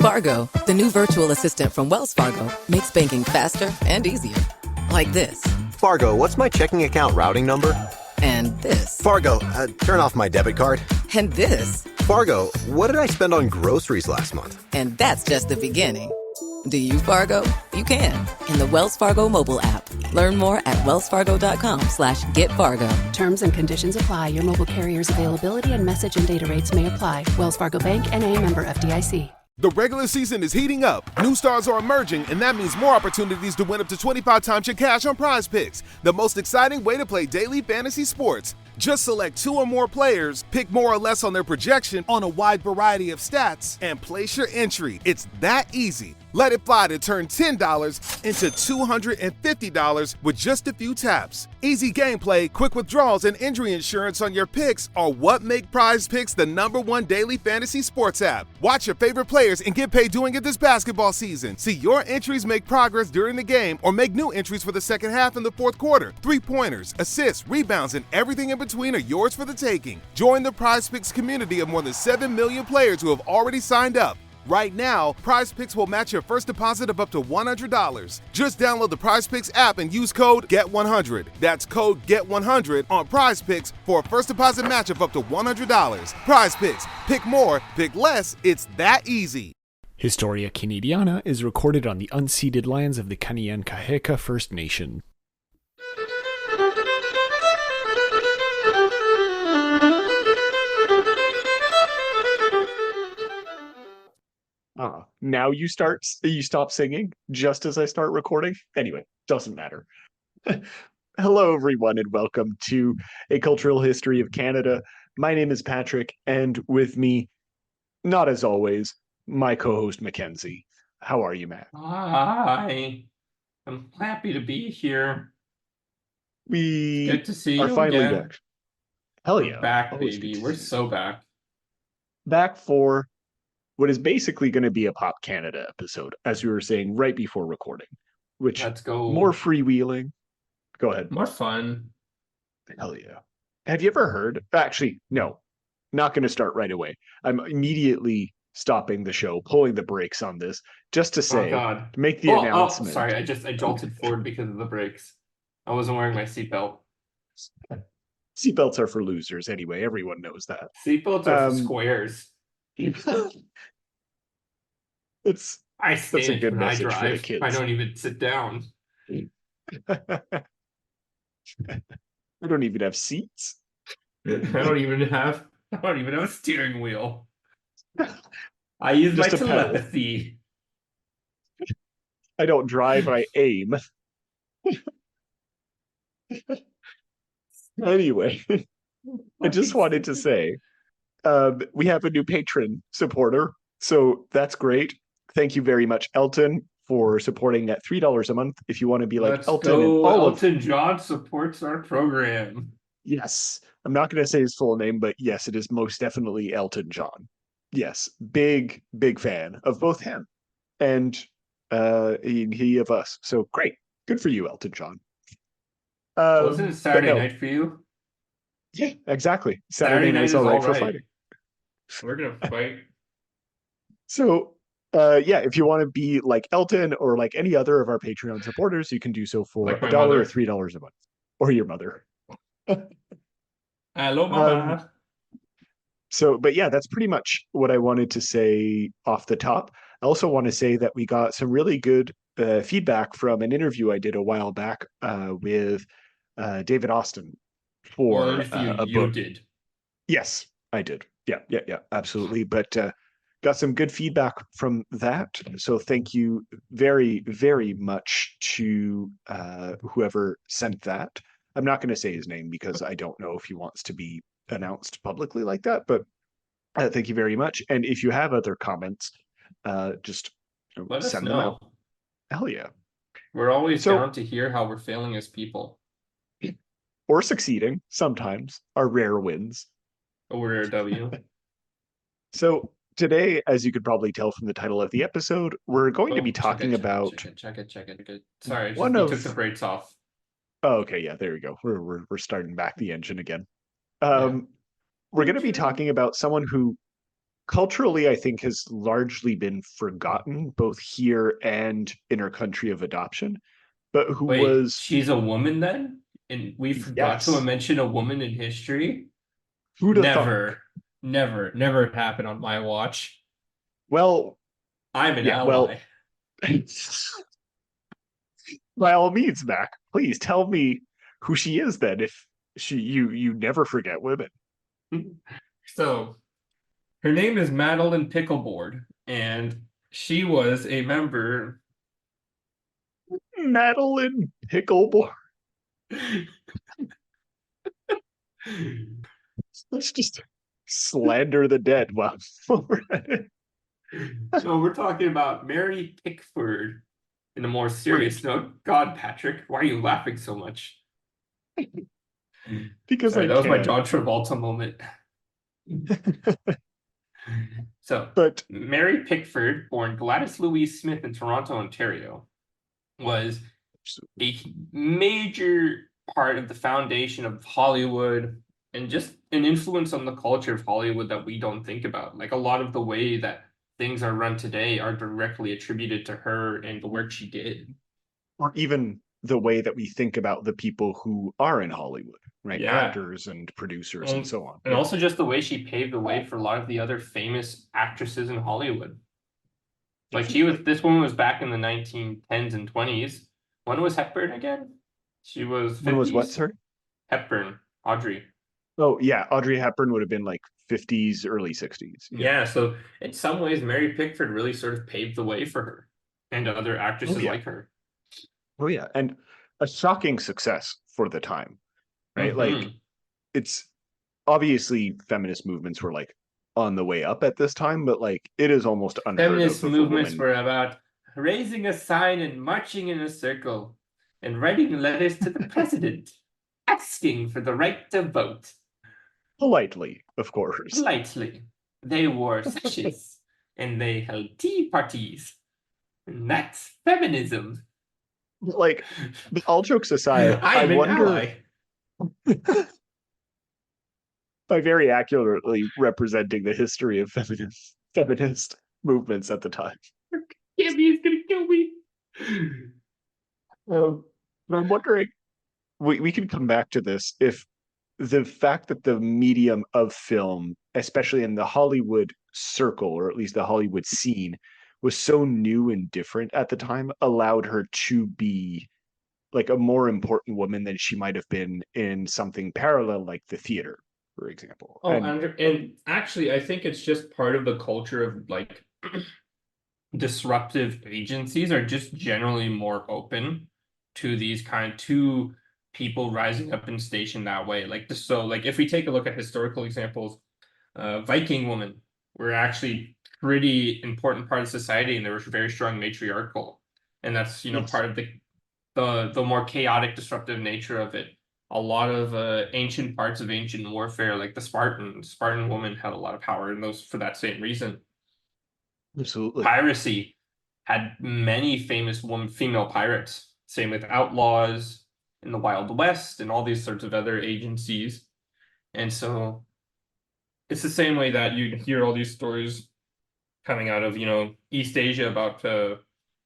Fargo, the new virtual assistant from Wells Fargo, makes banking faster and easier. Like this. Fargo, what's my checking account routing number? And this. Fargo, turn off my debit card. And this. Fargo, what did I spend on groceries last month? And that's just the beginning. Do you, Fargo? You can. In the Wells Fargo mobile app. Learn more at wellsfargo.com/getfargo. Terms and conditions apply. Your mobile carrier's availability and message and data rates may apply. Wells Fargo Bank, N.A., member FDIC. The regular season is heating up. New stars are emerging, and that means more opportunities to win up to 25 times your cash on Prize Picks, the most exciting way to play daily fantasy sports. Just select 2 or more players, pick more or less on their projection on a wide variety of stats, and place your entry. It's that easy. Let it fly to turn $10 into $250 with just a few taps. Easy gameplay, quick withdrawals, and injury insurance on your picks are what make Prize Picks the #1 daily fantasy sports app. Watch your favorite players and get paid doing it this basketball season. See your entries make progress during the game or make new entries for the second half and the fourth quarter. 3-pointers, assists, rebounds, and everything in between are yours for the taking. Join the Prize Picks community of more than 7 million players who have already signed up. Right now, Prize Picks will match your first deposit of up to $100. Just download the Prize Picks app and use code GET100. That's code GET100 on Prize Picks for a first deposit match of up to $100. Prize Picks. Pick more, pick less. It's that easy. Historia Canadiana is recorded on the unceded lands of the Kanien'kehá:ka First Nation. Now you stop singing just as I start recording. Anyway, doesn't matter. Hello, everyone, and welcome to A Cultural History of Canada. My name is Patrick, and with me, not as always, my co-host Mackenzie. How are you, Matt? Hi. I'm happy to be here. We Good to see are you finally again. back. Hell We're yeah. back, Always baby. good to We're see so back. back for what is basically going to be a Pop Canada episode, as we were saying right before recording, which Let's go. more freewheeling. Go ahead. More fun. Hell yeah. Have you ever heard? Actually, no, not going to start right away. I'm immediately stopping the show, pulling the brakes on this, just to say, Oh, God. to make the announcement. Sorry. I jolted forward because of the brakes. I wasn't wearing my seatbelt. Seatbelts are for losers anyway. Everyone knows that. Seatbelts are for squares. I That's a stand good when I message for the drive. kids. I don't even sit down. I don't even have seats. I don't even have a steering wheel. I use my Just a pedal. telepathy. I don't drive, I aim. Anyway, I just wanted to say we have a new patron supporter, so that's great. Thank you very much, Elton, for supporting at $3 a month. If you want to be like Let's Elton, go. and Elton John supports our program. yes, I'm not going to say his full name, but yes, it is most definitely Elton John. Yes, big fan of both him and he of us. So great, good for you, Elton John. Wasn't it Saturday no. night for you? Yeah, exactly. Saturday night night's is all right all for right. fighting. We're gonna fight. So, yeah, if you want to be like Elton or like any other of our Patreon supporters, you can do so for Like my $1 or mother. $3 a month, or your mother. Hello, mama. So, but yeah, that's pretty much what I wanted to say off the top. I also want to say that we got some really good feedback from an interview I did a while back with David Austin for a You book. did. Yes, I did. Yeah, absolutely. But got some good feedback from that. So thank you very, very much to whoever sent that. I'm not going to say his name because I don't know if he wants to be announced publicly like that, but thank you very much. And if you have other comments, just Let us send them out. know. Hell yeah. We're always So- down to hear how we're failing as people. Or succeeding sometimes are rare wins. Over a W. So today, as you could probably tell from the title of the episode, we're going to be talking about Check it. Sorry, I One just of- took the brakes off. Oh, okay, yeah, there we go. We're starting back the engine again. Yeah. We're going to be talking about someone who culturally, I think, has largely been forgotten both here and in our country of adoption, but who Wait, was, she's a woman then? And we forgot to yes, mention a woman in history? who'd have thunk? Never, never happened on my watch. Well, I'm an yeah, well, ally. by all means, Mac, please tell me who she is then. If you never forget women. So, her name is Madeline Pickleboard, and she was a member. Madeline Pickleboard. Let's just slander the dead while we're at it. No, we're talking about Mary Pickford. In a more Right. serious note, God, Patrick, why are you laughing so much? Because Sorry, I that was my can. John Travolta moment. So, But Mary Pickford, born Gladys Louise Smith in Toronto, Ontario, was a major part of the foundation of Hollywood and just an influence on the culture of Hollywood that we don't think about. Like a lot of the way that things are run today are directly attributed to her and the work she did. or even the way that we think about the people who are in Hollywood, right? Yeah. Actors and producers and so on. And Yeah. also just the way she paved the way for a lot of the other famous actresses in Hollywood. Like this woman was back in the 1910s and 20s. When was Hepburn again? She was When was what, 50s. sir? Hepburn, Audrey. Oh, yeah. Audrey Hepburn would have been like 50s, early 60s. Yeah. Yeah, so in some ways, Mary Pickford really sort of paved the way for her and other Oh, actresses yeah. like her. Oh, yeah. And a shocking success for the time, right? Like, Mm-hmm. it's obviously feminist movements were like on the way up at this time, but like it is almost unheard Feminist of a movements woman were about raising a sign and marching in a circle and writing letters to the president, asking for the right to vote. politely, of course. Politely. They wore sashes and they held tea parties. And that's feminism. Like, all jokes aside, I I'm an wonder, ally. by very accurately representing the history of feminist movements at the time. Gabby is gonna kill me. But I'm wondering, we can come back to this if the fact that the medium of film, especially in the Hollywood circle, or at least the Hollywood scene, was so new and different at the time, allowed her to be like a more important woman than she might have been in something parallel like the theater, for example. Oh, And and actually, I think it's just part of the culture of like disruptive agencies are just generally more open to these to people rising up in station that way. Like if we take a look at historical examples, Viking women were actually pretty important part of society, and they were very strong matriarchal, and that's yes, part of the more chaotic, disruptive nature of it. A lot of ancient parts of ancient warfare, like the Spartan woman had a lot of power in those for that same reason. absolutely. Piracy had many famous female pirates. Same with outlaws in the Wild West and all these sorts of other agencies. And so it's the same way that you hear all these stories coming out of, East Asia about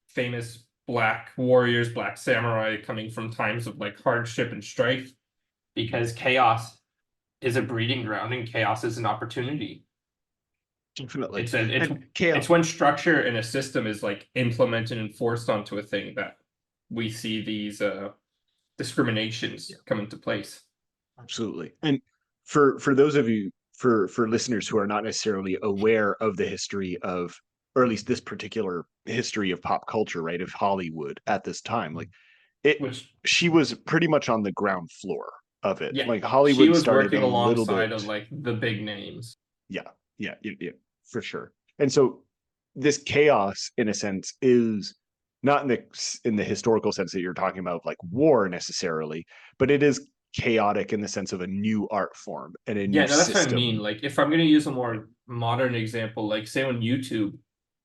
famous black warriors, black samurai coming from times of like hardship and strife, because chaos is a breeding ground and chaos is an opportunity. Definitely. It's And chaos, it's when structure and a system is like implemented and forced onto a thing that we see these discriminations come into place. absolutely. And for those of you, for listeners who are not necessarily aware of the history of, or at least this particular history of pop culture, right, of Hollywood at this time, like it, Which, she was pretty much on the ground floor of it. yeah, Like she Hollywood was started a working little bit, alongside of like the big names. yeah, yeah, for sure. And so this chaos, in a sense, is not in the historical sense that you're talking about, like war necessarily, but it is chaotic in the sense of a new art form and a new Yeah, no, that's what I mean. system. Like, if I'm going to use a more modern example, like say when YouTube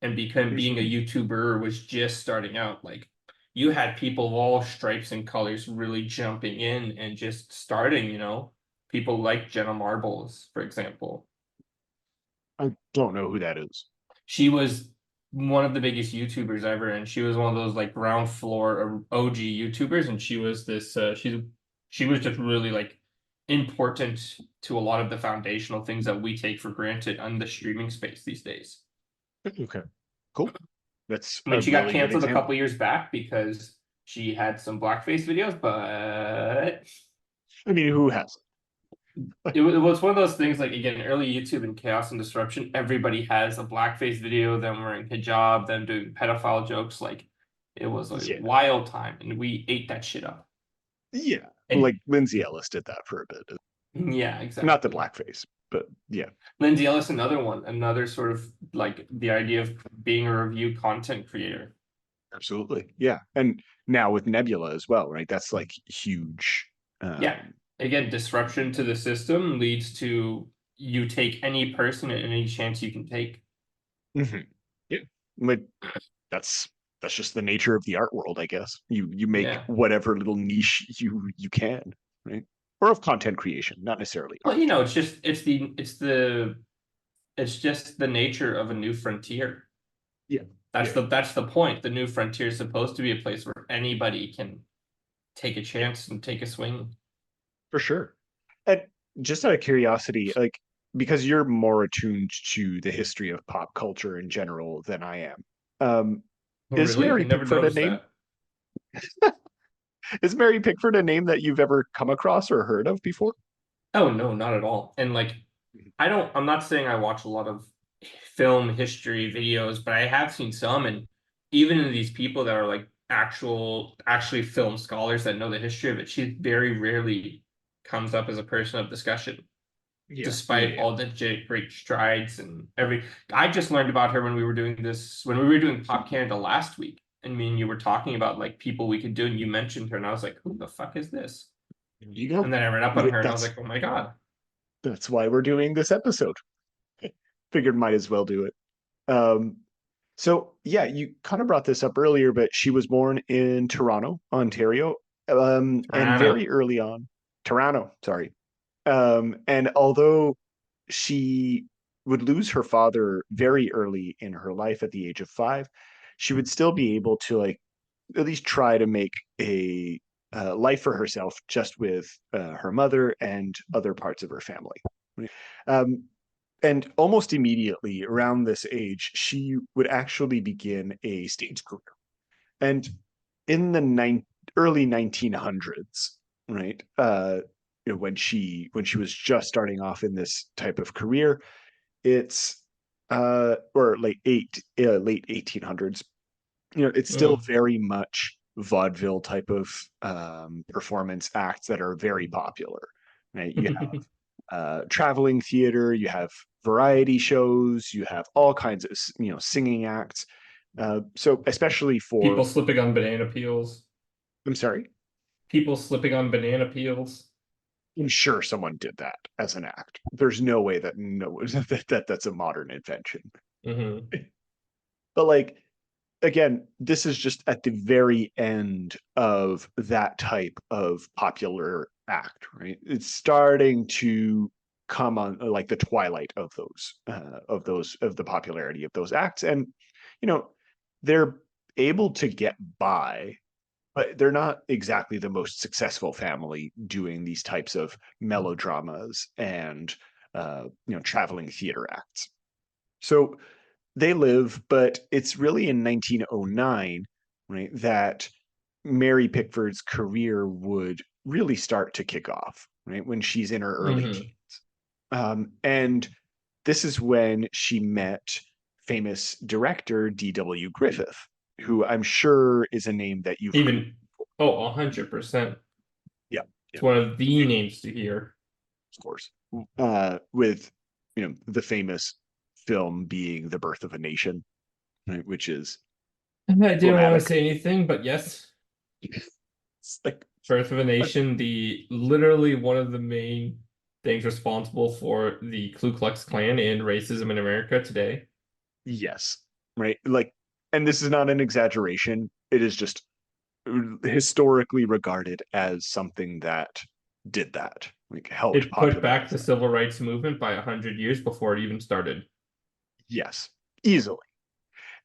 and being a YouTuber was just starting out, like you had people of all stripes and colors really jumping in and just starting, people like Jenna Marbles, for example. I don't know who that is. She was one of the biggest YouTubers ever, and she was one of those like ground floor OG YouTubers, and she was this she was just really like important to a lot of the foundational things that we take for granted on the streaming space these days. Okay, cool. That's I a mean, she got really good canceled a example. couple years back because she had some blackface videos, but I mean, who has? it was one of those things like, again, early YouTube and chaos and disruption. Everybody has a blackface video, them wearing hijab, them doing pedophile jokes. Like, it was a Yeah, wild time, and we ate that shit up. yeah. And Like Lindsay Ellis did that for a bit. yeah, Not the exactly. blackface, but yeah, Lindsay Ellis, another one, another sort of like the idea of being a review content creator. absolutely. Yeah, and now with Nebula as well, right? That's like huge. Yeah. Again, disruption to the system leads to you take any person at any chance you can take. Mhm. Yeah, like that's just the nature of the art world, I guess. You make Yeah. whatever little niche you can, right? Or of content creation, not necessarily Well, art. it's just the nature of a new frontier. Yeah, That's yeah, the point. The new frontier is supposed to be a place where anybody can take a chance and take a swing. for sure. And just out of curiosity, like because you're more attuned to the history of pop culture in general than I am, Oh, is really? I Mary never Pickford a noticed name? that. Is Mary Pickford a name that you've ever come across or heard of before? Oh no, not at all. And like I'm not saying I watch a lot of film history videos, but I have seen some, and even in these people that are like actually film scholars that know the history of it, she very rarely comes up as a person of discussion, Yeah, yeah, despite yeah. all the great strides and every. I just learned about her when we were doing Pop Canada last week, and me and you were talking about like people we could do, and you mentioned her, and I was like, who the fuck is this? There you go. And then I read up on her, and I was That's like, oh my god. why we're doing this episode. Figured might as well do it. Um, so yeah, you kind of brought this up earlier, but she was born in Toronto, Ontario, and Toronto. very early on, Toronto, sorry. And although she would lose her father very early in her life at the age of 5, she would still be able to like at least try to make a life for herself just with her mother and other parts of her family. Um, and almost immediately around this age, she would actually begin a stage career. And in the early 1900s, right, when she was just starting off in this type of career, it's or late 1800s. It's still Mm. very much vaudeville type of performance acts that are very popular. Right, you have traveling theater, you have variety shows, you have all kinds of singing acts. So especially for, People slipping on banana peels. I'm sorry, People slipping on banana peels. I'm sure someone did that as an act. There's no way that no that's a modern invention. Hmm. But like again, this is just at the very end of that type of popular act, right? It's starting to come on like the twilight of the popularity of those acts, and you know they're able to get by, but they're not exactly the most successful family doing these types of melodramas and traveling theater acts. So they live, but it's really in 1909, right, that Mary Pickford's career would really start to kick off, right, when she's in her early Hmm. teens. And this is when she met famous director D.W. Griffith, who I'm sure is a name that you've heard. Even 100%. Yeah, It's yeah, one of the names to hear. of course. With the famous film being The Birth of a Nation, right, which is I didn't want to emblematic. say anything, but yes, It's like Birth of a Nation, the literally one of the main things responsible for the Ku Klux Klan and racism in America today. yes, right? Like, and this is not an exaggeration. It is just historically regarded as something that did that, like helped It put back popularize the that. civil rights movement by 100 years before it even started. Yes, easily.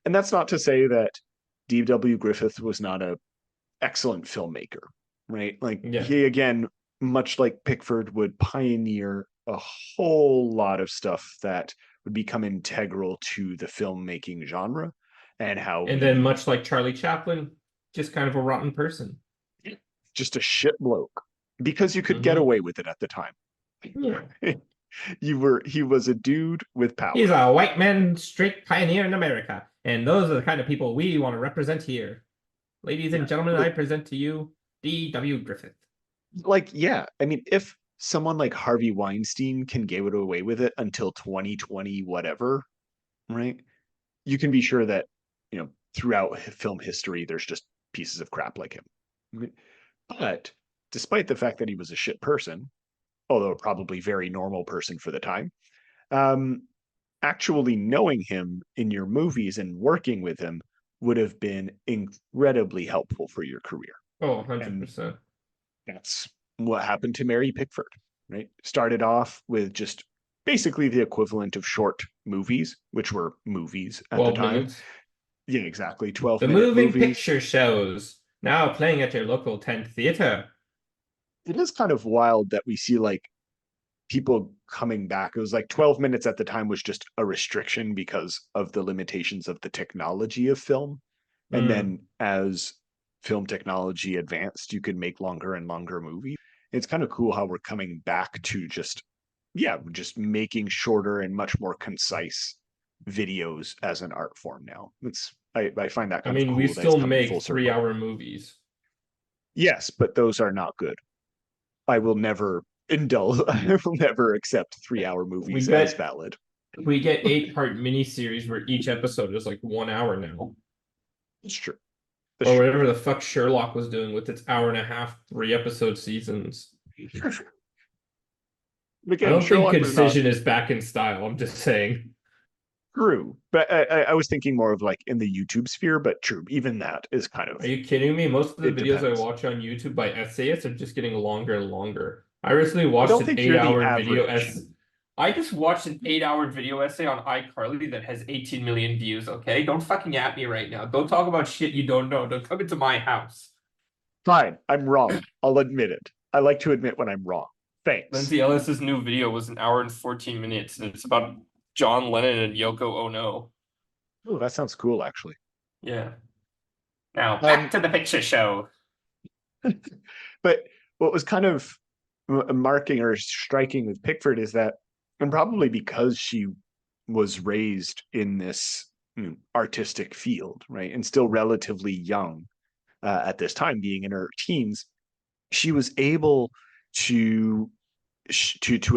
And that's not to say that D.W. Griffith was not a excellent filmmaker, right? Like Yeah. he, again, much like Pickford, would pioneer a whole lot of stuff that would become integral to the filmmaking genre and how And then much like Charlie Chaplin, just kind of a rotten person. just a shit bloke because you could get Mhm. away with it at the time. Yeah. He was a dude with power. He's a white man, straight pioneer in America. And those are the kind of people we want to represent here. Ladies and gentlemen, I present to you D.W. Griffith. Like, yeah, I mean, if someone like Harvey Weinstein can get away with it until 2020, whatever, right? You can be sure that, throughout film history, there's just pieces of crap like him. Right? But despite the fact that he was a shit person, although probably very normal person for the time, um, actually knowing him in your movies and working with him would have been incredibly helpful for your career. Oh, And 100%. that's what happened to Mary Pickford, right? Started off with just basically the equivalent of short movies, which were movies at the 12 time. minutes. Yeah, exactly. 12 The minute moving movies. picture shows now playing at your local tent theater. It is kind of wild that we see like people coming back. It was like 12 minutes at the time was just a restriction because of the limitations of the technology of film. And then as film technology advanced, you could make longer and longer movies. It's kind of cool how we're coming back to just making shorter and much more concise videos as an art form now. I find that I kind of mean, we cool that it's still coming full make circle. 3-hour movies. Yes, but those are not good. I will never indulge. I will never accept 3-hour We movies as get valid. we get 8-part miniseries where each episode is like 1 hour now. It's true. Or whatever the fuck Sherlock was doing with its hour and a half, 3-episode seasons. Again, I don't think Sherlock was not Concision is back in style. I'm just saying. true, but I was thinking more of like in the YouTube sphere, but true, even that is kind of. Are you kidding me? Most of the It videos I depends. watch on YouTube by essayists are just getting longer and longer. I recently I watched don't an think you're the 8-hour video average. essay. I just watched an 8-hour video essay on iCarly that has 18 million views, okay? Don't fucking at me right now. Don't talk about shit you don't know. Don't come into my house. Fine, I'm wrong. I'll admit it. I like to admit when I'm wrong. Thanks. Lindsay Ellis's new video was 1 hour and 14 minutes, and it's about John Lennon and Yoko Ono. Oh, that sounds cool, actually. Yeah. Now, back to the picture show. But what was kind of marking or striking with Pickford is that, and probably because she was raised in this artistic field, right, and still relatively young at this time, being in her teens, she was able to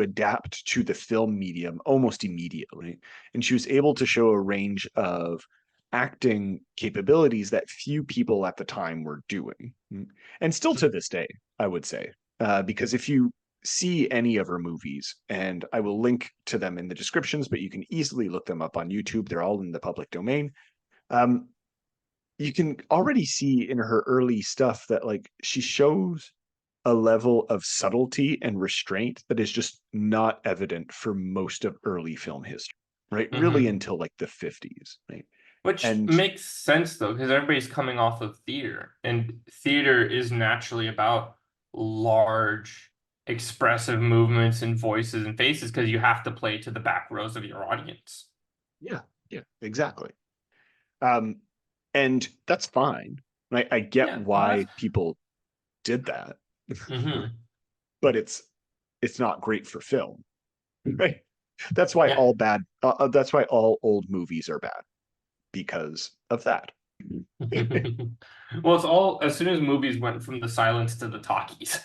adapt to the film medium almost immediately, and she was able to show a range of acting capabilities that few people at the time were doing, and still to this day, I would say, because if you see any of her movies, and I will link to them in the descriptions, but you can easily look them up on YouTube. They're all in the public domain. You can already see in her early stuff that like she shows a level of subtlety and restraint that is just not evident for most of early film history, right? Really until like the 50s, right? Which makes sense though, because everybody's coming off of theater, and theater is naturally about large, expressive movements and voices and faces because you have to play to the back rows of your audience. Yeah, exactly. And that's fine, right? I get why people did that, but it's not great for film, right? That's why all bad. That's why all old movies are bad, because of that. Well, it's all as soon as movies went from the silence to the talkies,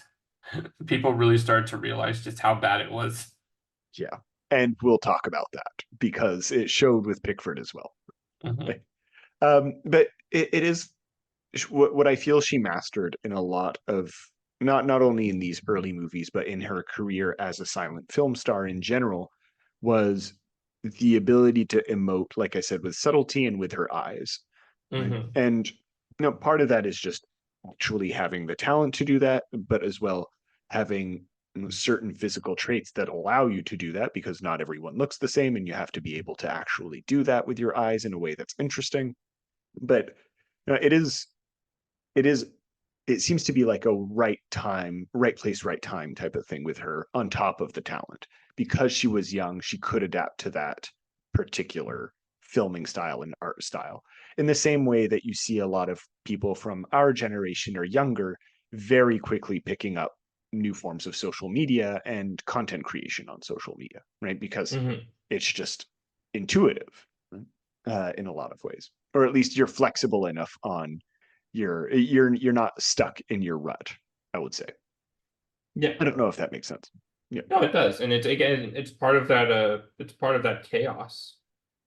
people really started to realize just how bad it was. Yeah, and we'll talk about that because it showed with Pickford as well. Right? But it is what I feel she mastered in a lot of not only in these early movies, but in her career as a silent film star in general, was the ability to emote, like I said, with subtlety and with her eyes. Right? And part of that is just actually having the talent to do that, but as well having certain physical traits that allow you to do that, because not everyone looks the same, and you have to be able to actually do that with your eyes in a way that's interesting. But it is it seems to be like a right time, right place, right time type of thing with her, on top of the talent. Because she was young, she could adapt to that particular filming style and art style. In the same way that you see a lot of people from our generation or younger very quickly picking up new forms of social media and content creation on social media, right? Because it's just intuitive, in a lot of ways, or at least you're flexible enough on you're not stuck in your rut, I would say. Yeah. I don't know if that makes sense. Yeah. No, it does. And it's, again, it's part of that chaos,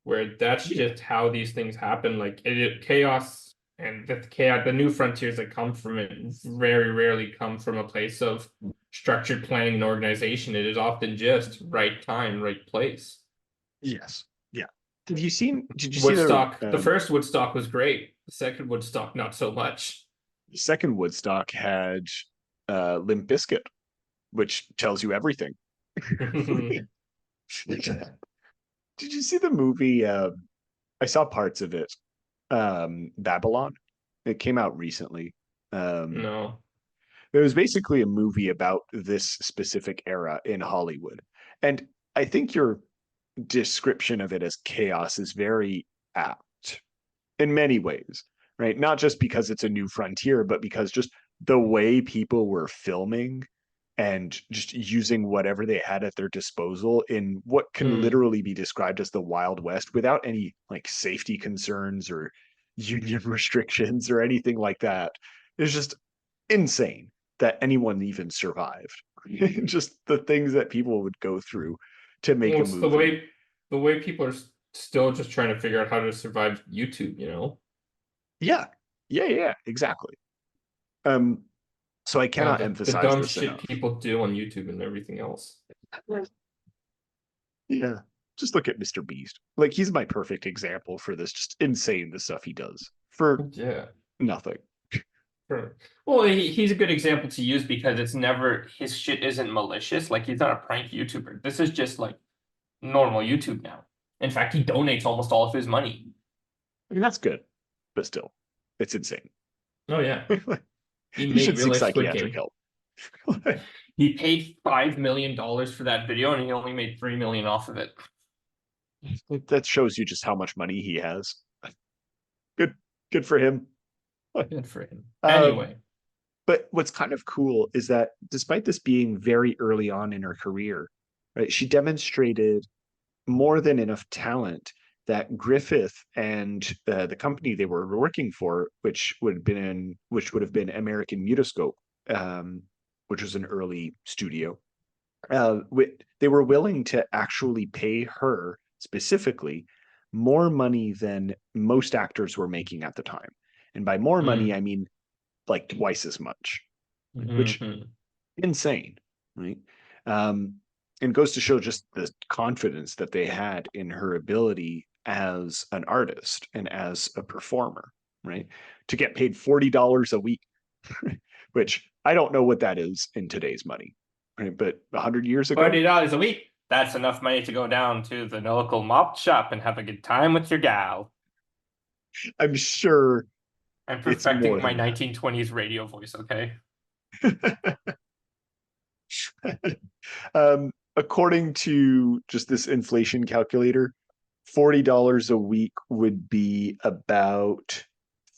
where that's just how these things happen. Like chaos, and the new frontiers that come from it very rarely come from a place of structured planning and organization. It is often just right time, right place. Yes. Yeah. Did you see Woodstock? the The first Woodstock was great. The second Woodstock, not so much. second Woodstock had Limp Bizkit, which tells you everything. Did you see the movie? I saw parts of it. Babylon. It came out recently. No. It was basically a movie about this specific era in Hollywood. And I think your description of it as chaos is very apt in many ways, right? Not just because it's a new frontier, but because just the way people were filming and just using whatever they had at their disposal in what can literally be described as the Wild West, without any like safety concerns or union restrictions or anything like that. It's just insane that anyone even survived. Just the things that people would go through to make Well, a it's movie. the way people are still just trying to figure out how to survive YouTube, Yeah. Yeah, exactly. So I cannot the emphasize dumb this shit enough. people do on YouTube and everything else. Yeah. Just look at Mr. Beast. Like, he's my perfect example for this. Just insane, the stuff he does for Yeah. nothing. Sure. Well, he's a good example to use because his shit isn't malicious. Like, he's not a prank YouTuber. This is just like normal YouTube now. In fact, he donates almost all of his money. I mean, that's good, but still, it's insane. Oh yeah. He He made should real seek life Squid psychiatric Game. help. He paid $5 million for that video and he only made $3 million off of it. That shows you just how much money he has. Good for him. Good for him. Um, Anyway. But what's kind of cool is that despite this being very early on in her career, right, she demonstrated more than enough talent that Griffith and the company they were working for, which would have been American Mutoscope, which was an early studio, they were willing to actually pay her specifically more money than most actors were making at the time. And by more money, I mean like twice as much, which insane, right? And goes to show just the confidence that they had in her ability as an artist and as a performer, right? To get paid $40 a week, which I don't know what that is in today's money, right? But 100 years ago, $40 a week. That's enough money to go down to the local mop shop and have a good time with your gal. I'm sure I'm it's more perfecting my than that. 1920s radio voice, okay? According to just this inflation calculator, $40 a week would be about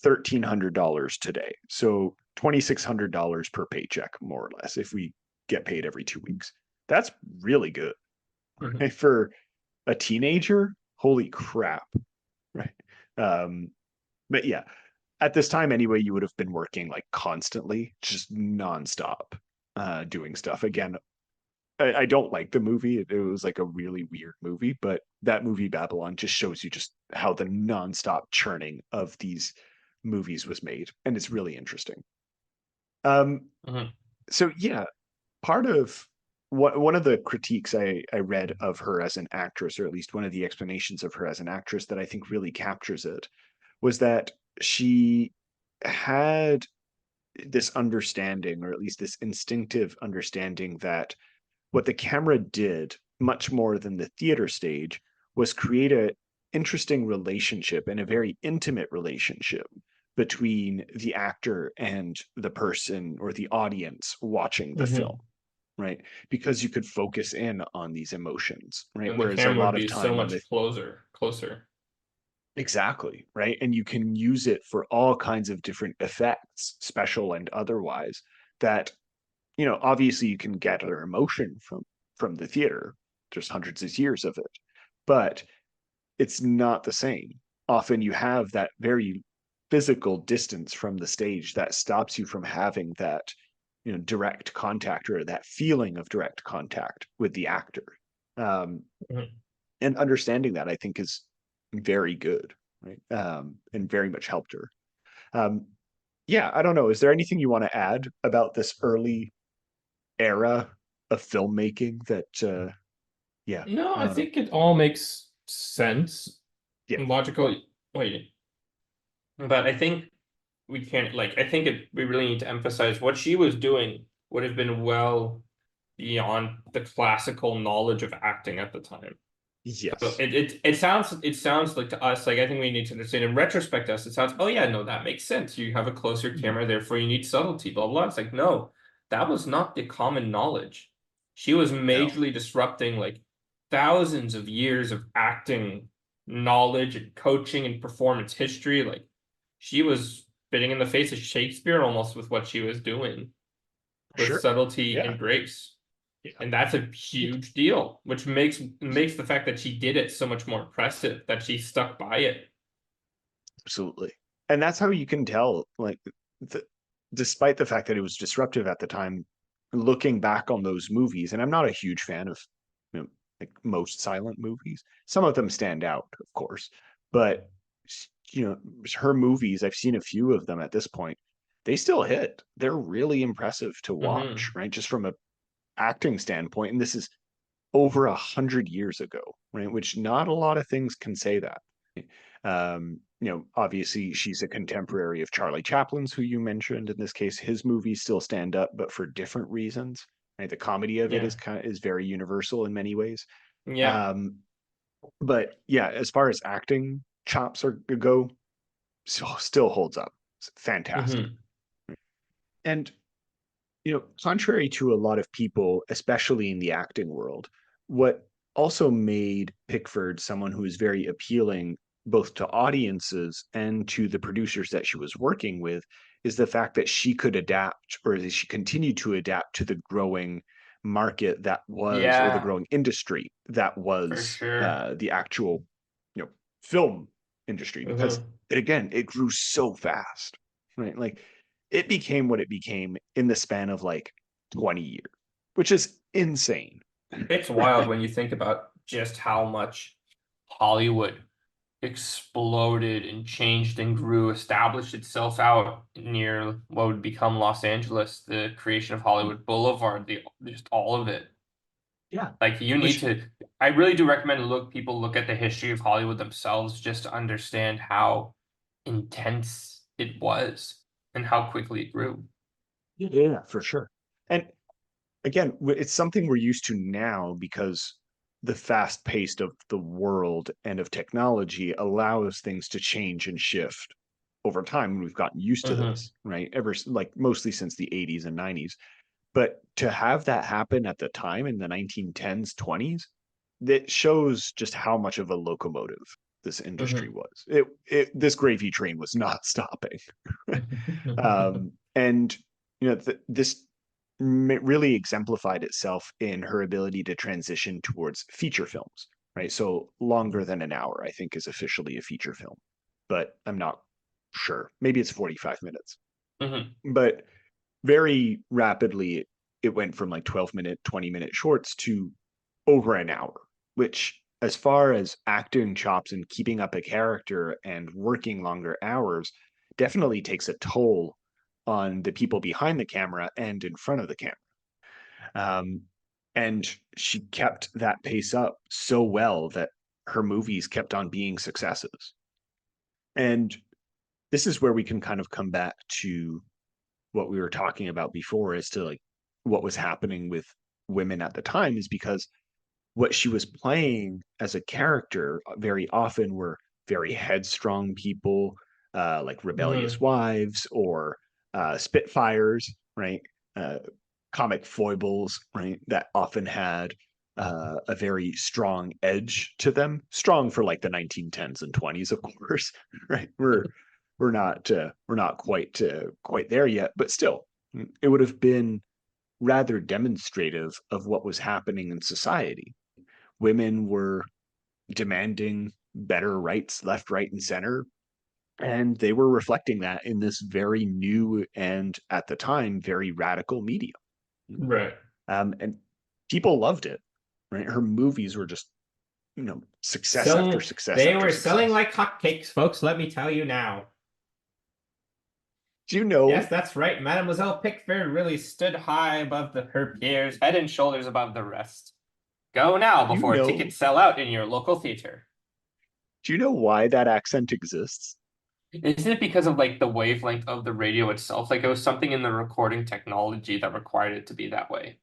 $1,300 today. So $2,600 per paycheck, more or less, if we get paid every 2 weeks. That's really good. Right? For a teenager. Holy crap. Right. But yeah, at this time anyway, you would have been working like constantly, just nonstop, doing stuff. Again, I don't like the movie. It was like a really weird movie, but that movie Babylon just shows you just how the nonstop churning of these movies was made, and it's really interesting. So yeah, part of one of the critiques I read of her as an actress, or at least one of the explanations of her as an actress that I think really captures it, was that she had this understanding, or at least this instinctive understanding, that what the camera did much more than the theater stage was create a interesting relationship, and a very intimate relationship, between the actor and the person or the audience watching the film, right? Because you could focus in on these emotions, right? And the Whereas a camera would lot of be so time on the much closer. exactly, right? And you can use it for all kinds of different effects, special and otherwise, that, obviously you can get an emotion from the theater. There's hundreds of years of it, but it's not the same. Often you have that very physical distance from the stage that stops you from having that, direct contact, or that feeling of direct contact with the actor. Um, Mhm. and understanding that, I think, is very good, right? And very much helped her. Um, yeah, I don't know. Is there anything you want to add about this early era of filmmaking that, yeah, No, I I don't know. think it all makes sense Yeah, and logical. Wait, but I think we can't like. I think we really need to emphasize what she was doing would have been well beyond the classical knowledge of acting at the time. So yes. it sounds like to us, like I think we need to understand in retrospect to us, it sounds, oh yeah, no, that makes sense. You have a closer camera, therefore you need subtlety, blah blah. It's like, no, that was not the common knowledge. She was No, majorly disrupting like thousands of years of acting knowledge and coaching and performance history. Like she was spitting in the face of Shakespeare almost with what she was doing with sure. subtlety Yeah, and grace. yeah, And that's a huge deal, which makes the fact that she did it so much more impressive, that she stuck by it. absolutely. And that's how you can tell, like, the, despite the fact that it was disruptive at the time, looking back on those movies, and I'm not a huge fan of, like most silent movies. Some of them stand out, of course, but you know, her movies, I've seen a few of them at this point. They still hit. They're really impressive to watch, Hmm. right? Just from a acting standpoint. And this is over 100 years ago, right? Which not a lot of things can say that. Obviously she's a contemporary of Charlie Chaplin's, who you mentioned. In this case, his movies still stand up, but for different reasons. Right? The comedy of it Yeah. is very universal in many ways. Yeah. Um, but yeah, as far as acting chops go, still holds up. It's fantastic. Hmm. And contrary to a lot of people, especially in the acting world, what also made Pickford someone who is very appealing both to audiences and to the producers that she was working with is the fact that she could adapt, or that she continued to adapt to the growing market that was, or the Yeah, growing industry that for was, sure. the actual, film industry. Because Hmm. it grew so fast, right? Like, it became what it became in the span of like 20 years, which is insane. It's wild when you think about just how much Hollywood exploded and changed and grew, established itself out near what would become Los Angeles, the creation of Hollywood Boulevard, just all of it. Yeah. Like you need Which, to, I really do recommend people look at the history of Hollywood themselves just to understand how intense it was and how quickly it grew. yeah, for sure. And again, it's something we're used to now because the fast pace of the world and of technology allows things to change and shift over time. And we've gotten used to Hmm. this, right? Like mostly since the 80s and 90s. But to have that happen at the time in the 1910s, 20s, that shows just how much of a locomotive this industry Hmm. was. This gravy train was not stopping. And this really exemplified itself in her ability to transition towards feature films, right? So longer than an hour, I think, is officially a feature film, but I'm not sure. Maybe it's 45 minutes. Hmm. But very rapidly, it went from like 12-minute, 20-minute shorts to over an hour, which, as far as acting chops and keeping up a character and working longer hours, definitely takes a toll on the people behind the camera and in front of the camera. Um, and she kept that pace up so well that her movies kept on being successes. And this is where we can kind of come back to what we were talking about before as to like what was happening with women at the time is because what she was playing as a character very often were very headstrong people, like rebellious wives or spitfires, right? Uh, comic foibles, right? That often had a very strong edge to them. Strong for like the 1910s and 20s, of course, right? We're not quite there yet, but still, it would have been rather demonstrative of what was happening in society. Women were demanding better rights left, right, and center. And they were reflecting that in this very new and at the time very radical medium. Right. And people loved it, right? Her movies were just, success after success They after were selling success. like hotcakes, folks. Let me tell you now. Do you know? Yes, that's right. Mademoiselle Pickford really stood high above her peers, head and shoulders above the rest. Go now Do you before know? tickets sell out in your local theater. Do you know why that accent exists? Isn't it because of like the wavelength of the radio itself? Like it was something in the recording technology that required it to be that way.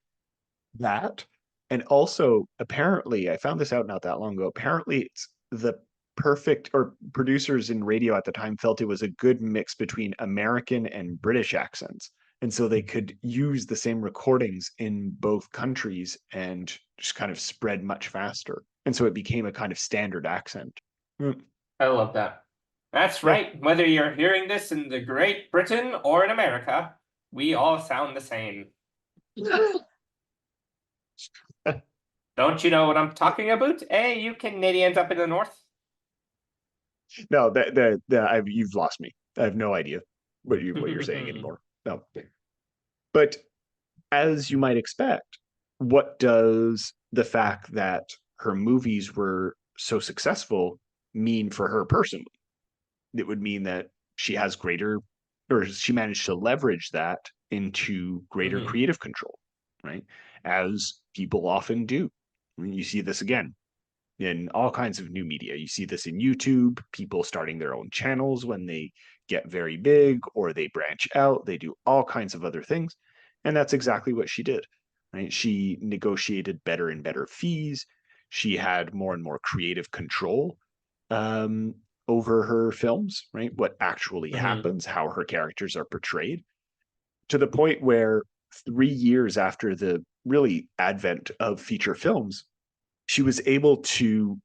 That, and also apparently, I found this out not that long ago. Apparently, it's the perfect, or producers in radio at the time felt it was a good mix between American and British accents. And so they could use the same recordings in both countries and just kind of spread much faster. And so it became a kind of standard accent. I love that. That's Yeah. right. Whether you're hearing this in the Great Britain or in America, we all sound the same. Don't you know what I'm talking about? Hey, you Canadians up in the north. No, you've lost me. I have no idea what you're saying anymore. No. But as you might expect, what does the fact that her movies were so successful mean for her personally? It would mean that she has greater, or she managed to leverage that into greater creative control, right? As people often do. I mean, you see this again in all kinds of new media. You see this in YouTube, people starting their own channels when they get very big or they branch out, they do all kinds of other things. And that's exactly what she did, right? She negotiated better and better fees. She had more and more creative control over her films, right? What actually happens, how her characters are portrayed, to the point where 3 years after the really advent of feature films, she was able to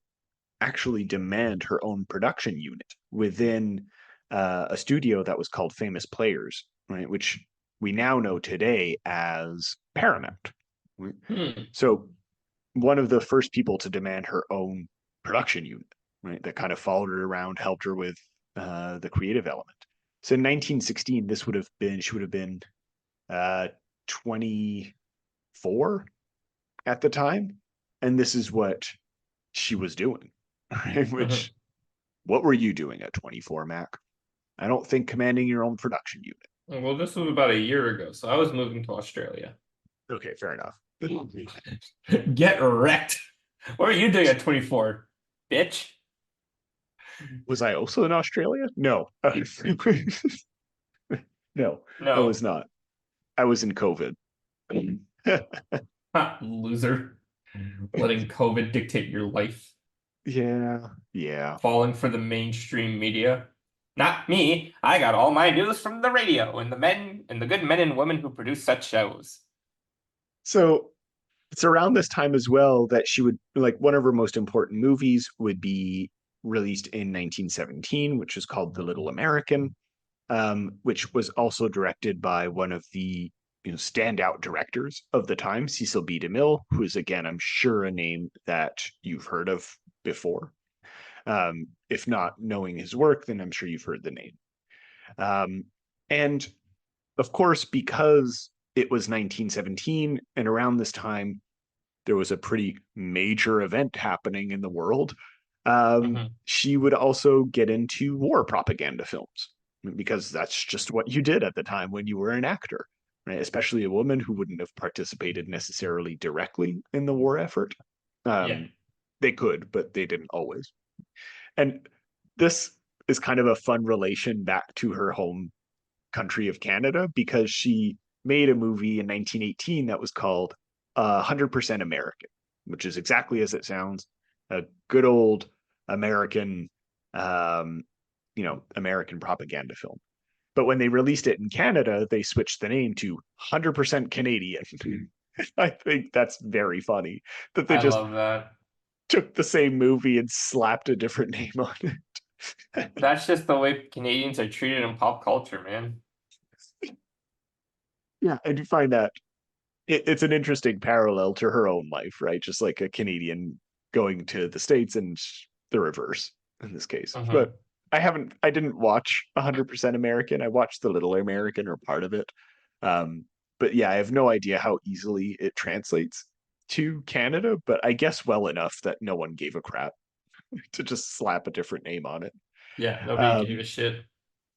actually demand her own production unit within a studio that was called Famous Players, right? Which we now know today as Paramount. Right? So one of the first people to demand her own production unit, right? That kind of followed her around, helped her with the creative element. So in 1916, she would have been 24 at the time. And this is what she was doing, right? Which, what were you doing at 24, Mac? I don't think commanding your own production unit. Well, this was about a year ago, so I was moving to Australia. Okay, fair enough. Get wrecked. What were you doing at 24, bitch? Was I also in Australia? No. No, I No. was not. I was in COVID. Loser. Letting COVID dictate your life. Yeah. Falling for the mainstream media. Not me. I got all my news from the radio and the good men and women who produce such shows. So it's around this time as well that she would, like, one of her most important movies would be released in 1917, which is called The Little American, which was also directed by one of the standout directors of the time, Cecil B. DeMille, who is, again, I'm sure a name that you've heard of before. If not knowing his work, then I'm sure you've heard the name. And of course, because it was 1917, and around this time, there was a pretty major event happening in the world. She would also get into war propaganda films, because that's just what you did at the time when you were an actor, right? Especially a woman who wouldn't have participated necessarily directly in the war effort. They could, but they didn't always. And this is kind of a fun relation back to her home country of Canada because she made a movie in 1918 that was called 100% American, which is exactly as it sounds, a good old American, American propaganda film. But when they released it in Canada, they switched the name to 100% Canadian. I think that's very funny that they I just love that. took the same movie and slapped a different name on it. That's just the way Canadians are treated in pop culture, man. Yeah, I do find that it's an interesting parallel to her own life, right? Just like a Canadian going to the States and the reverse in this case. Mm-hmm. But I didn't watch 100% American. I watched The Little American or part of it. But yeah, I have no idea how easily it translates to Canada, but I guess well enough that no one gave a crap to just slap a different name on it. Yeah, nobody gave Um, a shit.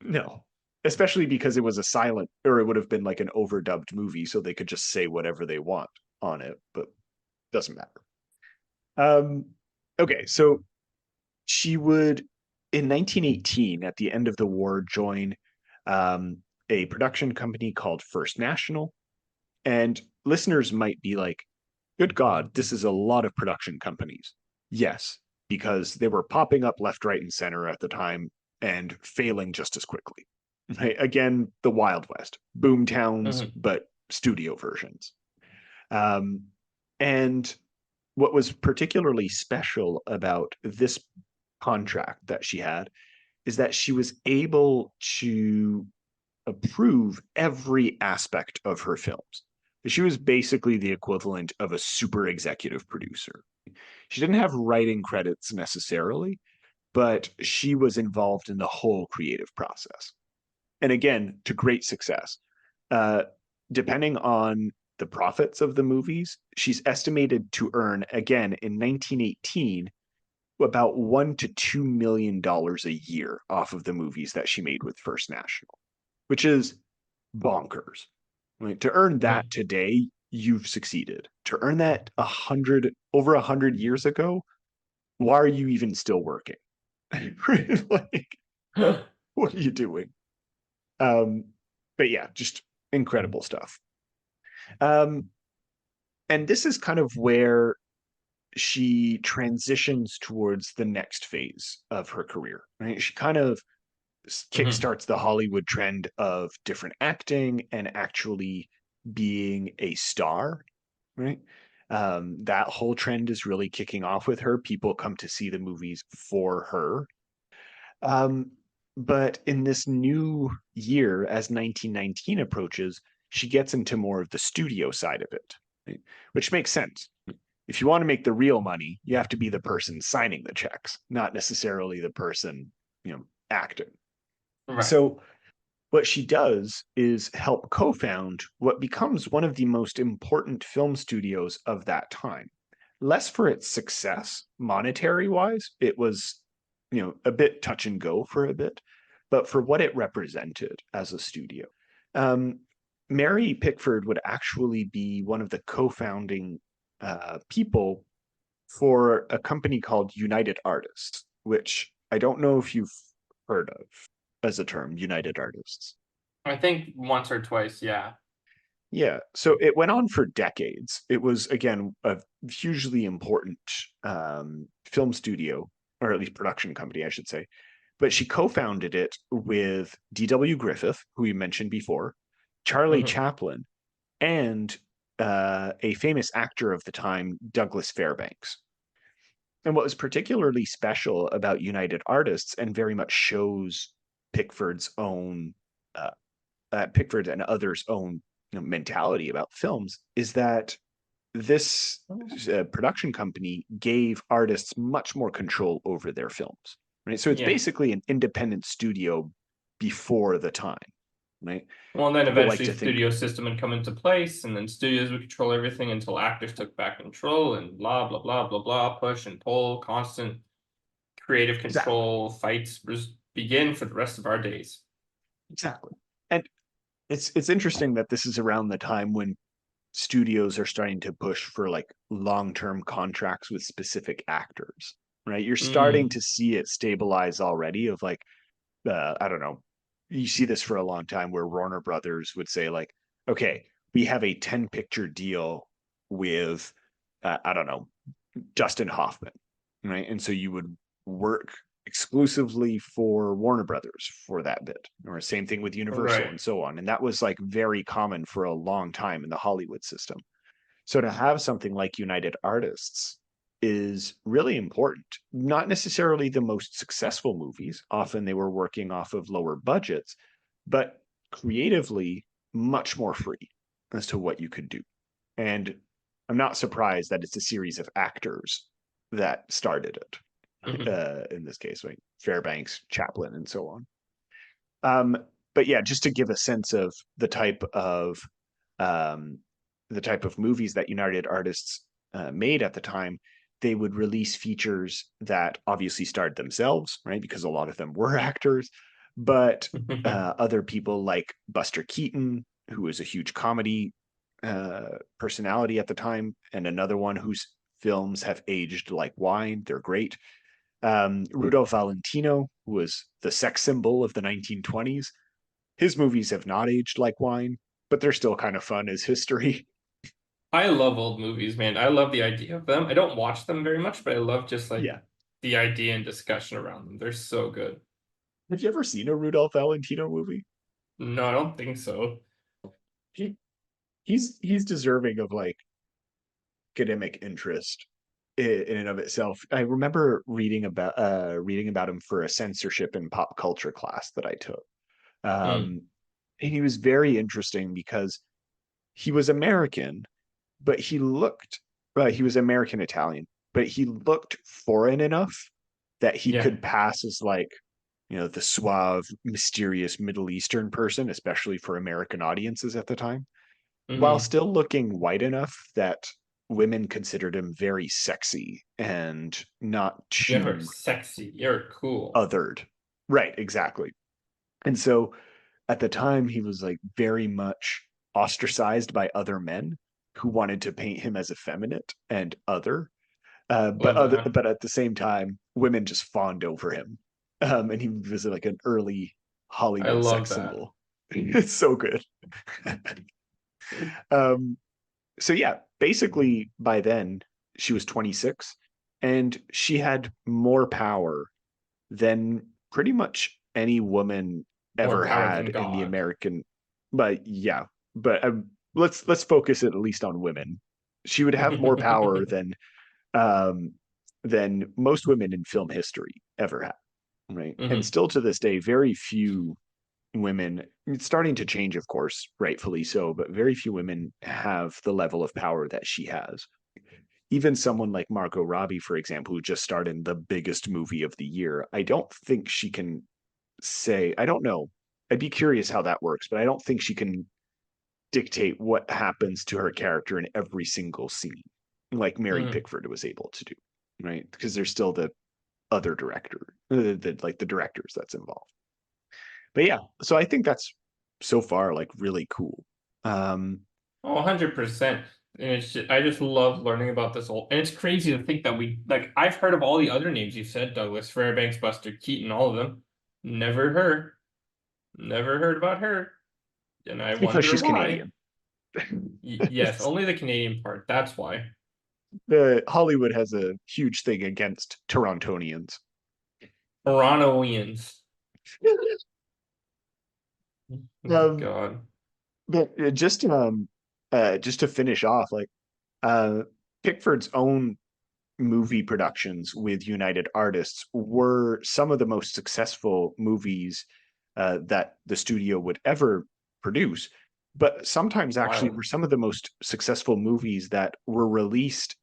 no, especially because it was a silent, or it would have been like an overdubbed movie, so they could just say whatever they want on it, but doesn't matter. Okay, so she would, in 1918, at the end of the war, join a production company called First National. And listeners might be like, good God, this is a lot of production companies. Yes, because they were popping up left, right, and center at the time and failing just as quickly. Right? Again, the Wild West, boom towns, Mm-hmm. but studio versions. And what was particularly special about this contract that she had is that she was able to approve every aspect of her films. She was basically the equivalent of a super executive producer. She didn't have writing credits necessarily, but she was involved in the whole creative process. And again, to great success. Uh, Depending on the profits of the movies, she's estimated to earn, again, in 1918, about $1 to $2 million a year off of the movies that she made with First National, which is bonkers. Right? To earn that today, you've succeeded. To earn that over 100 years ago, why are you even still working? Like, what are you doing? But yeah, just incredible stuff. And this is kind of where she transitions towards the next phase of her career. Right? She kind of Mm-hmm. kickstarts the Hollywood trend of different acting and actually being a star. Right? That whole trend is really kicking off with her. People come to see the movies for her. Um, but in this new year, as 1919 approaches, she gets into more of the studio side of it, right? Which makes sense. If you want to make the real money, you have to be the person signing the checks, not necessarily the person, acting. Right. So what she does is help co-found what becomes one of the most important film studios of that time. Less for its success, monetary wise, it was, a bit touch and go for a bit, but for what it represented as a studio. Um, Mary Pickford would actually be one of the co-founding people for a company called United Artists, which I don't know if you've heard of as a term, United Artists. I think once or twice, yeah. Yeah, so it went on for decades. It was, again, a hugely important film studio, or at least production company, I should say. But she co-founded it with D.W. Griffith, who we mentioned before, Charlie Mm-hmm. Chaplin, and a famous actor of the time, Douglas Fairbanks. And what was particularly special about United Artists, and very much shows Pickford's own, Pickford and others' own mentality about films, is that this production company gave artists much more control over their films. Right, so it's Yeah. basically an independent studio before the time. Right, Well, and then people like eventually to think studio system would come into place, and then studios would control everything until actors took back control, and blah blah blah blah blah, push and pull, constant creative exactly, control fights begin for the rest of our days. exactly, and it's interesting that this is around the time when studios are starting to push for like long-term contracts with specific actors. Right, you're starting Mm. to see it stabilize already. Of like, I don't know, you see this for a long time where Warner Brothers would say like, okay, we have a 10 picture deal with, I don't know, Dustin Hoffman, right? And so you would work exclusively for Warner Brothers for that bit, or same thing with Universal Right. and so on. And that was like very common for a long time in the Hollywood system. So to have something like United Artists is really important. Not necessarily the most successful movies. Often they were working off of lower budgets, but creatively much more free as to what you could do. And I'm not surprised that it's a series of actors that started it. In this case, like Fairbanks, Chaplin, and so on. But yeah, just to give a sense of um, the type of movies that United Artists made at the time, they would release features that obviously starred themselves, right? Because a lot of them were actors, but other people like Buster Keaton, who was a huge comedy personality at the time, and another one whose films have aged like wine. They're great. Rudolph Valentino, who was the sex symbol of the 1920s. His movies have not aged like wine, but they're still kind of fun as history. I love old movies, man. I love the idea of them. I don't watch them very much, but I love just like Yeah. the idea and discussion around them. They're so good. Have you ever seen a Rudolph Valentino movie? No, I don't think so. He he's deserving of like academic interest in and of itself. I remember reading about him for a censorship and pop culture class that I took. Mm, And he was very interesting because he was American, but he was American Italian, but he looked foreign enough that he yeah. could pass as like, the suave, mysterious Middle Eastern person, especially for American audiences at the time, while Hmm. still looking white enough that women considered him very sexy and not You're too sexy. You're cool. othered. Right, exactly. And so at the time, he was like very much ostracized by other men who wanted to paint him as effeminate and other. Love that. But at the same time, women just fawned over him. And he was like an early I Hollywood love sex that. symbol. It's so good. um, so yeah, basically by then she was 26 and she had more power than pretty much any woman More ever power had than in the God. American. But yeah, but let's focus it at least on women. She would have more power um, than most women in film history ever had, right? And Hmm. still to this day, very few women, it's starting to change, of course, rightfully so, but very few women have the level of power that she has. Even someone like Margot Robbie, for example, who just starred in the biggest movie of the year, I don't think she can say, I don't know. I'd be curious how that works, but I don't think she can dictate what happens to her character in every single scene, like Mary Hmm. Pickford was able to do, right? Because there's still the other director, like the directors that's involved. But yeah, so I think that's so far like really cool. Um, Oh, 100%. And I just love learning about this old, and it's crazy to think that I've heard of all the other names you said, Douglas Fairbanks, Buster Keaton, all of them. Never her. Never heard about her. And I it's because wonder she's why. Canadian. Yes, only the Canadian part. That's why. Hollywood has a huge thing against Torontonians. Torontoians. Oh my Um, God. but just to finish off, like uh, Pickford's own movie productions with United Artists were some of the most successful movies that the studio would ever produce, but sometimes actually Wild. were some of the most successful movies that were released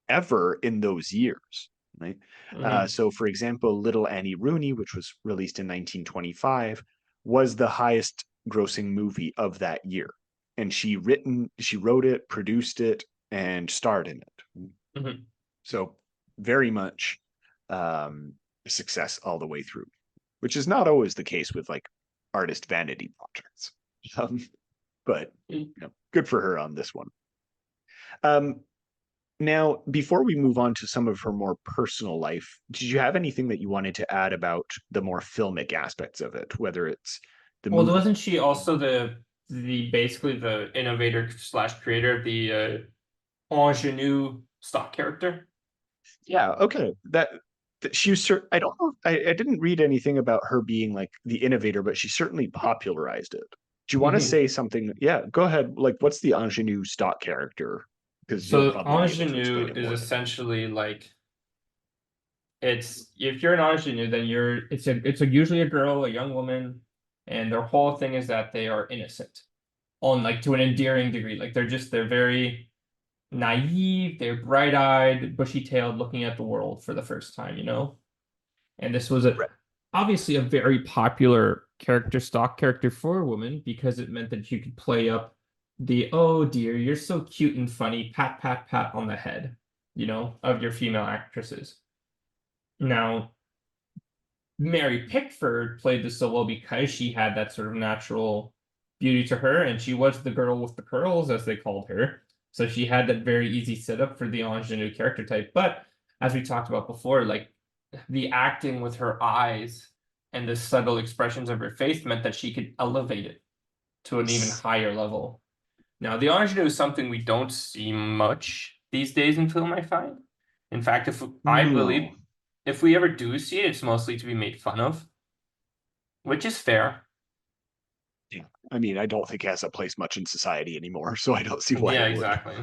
ever in those years. Right. Hmm. So, for example, Little Annie Rooney, which was released in 1925, was the highest grossing movie of that year. And she wrote it, produced it, and starred in it. Hmm. So very much um, success all the way through, which is not always the case with like artist vanity projects. Um, but good for her on this one. Um, Now, before we move on to some of her more personal life, did you have anything that you wanted to add about the more filmic aspects of it, whether it's the Well, movie. wasn't she also the basically the innovator slash creator of the ingenue stock character? Yeah, okay. She was I don't know. I didn't read anything about her being like the innovator, but she certainly popularized it. Do you want to Hmm. say something? Yeah, go ahead. Like, what's the ingenue stock character? Because you'll So probably be able to explain ingenue it is more than me. essentially like it's if you're an ingenue, then it's usually a girl, a young woman, and their whole thing is that they are innocent on like to an endearing degree. Like they're very naive, they're bright-eyed, bushy-tailed, looking at the world for the first time, you know? And this was Right. obviously a very popular character, stock character for a woman because it meant that you could play up the, oh dear, you're so cute and funny, pat, pat, pat on the head, you know, of your female actresses. Now, Mary Pickford played this so well because she had that sort of natural beauty to her, and she was the girl with the curls, as they called her. So she had that very easy setup for the ingenue character type. But as we talked about before, like the acting with her eyes and the subtle expressions of her face meant that she could elevate it to an even higher level. Now, the ingenue is something we don't see much these days in film, I find. In fact, if I No. believe if we ever do see it, it's mostly to be made fun of, which is fair. Yeah. I mean, I don't think it has a place much in society anymore, so I don't see why Yeah, it would. exactly.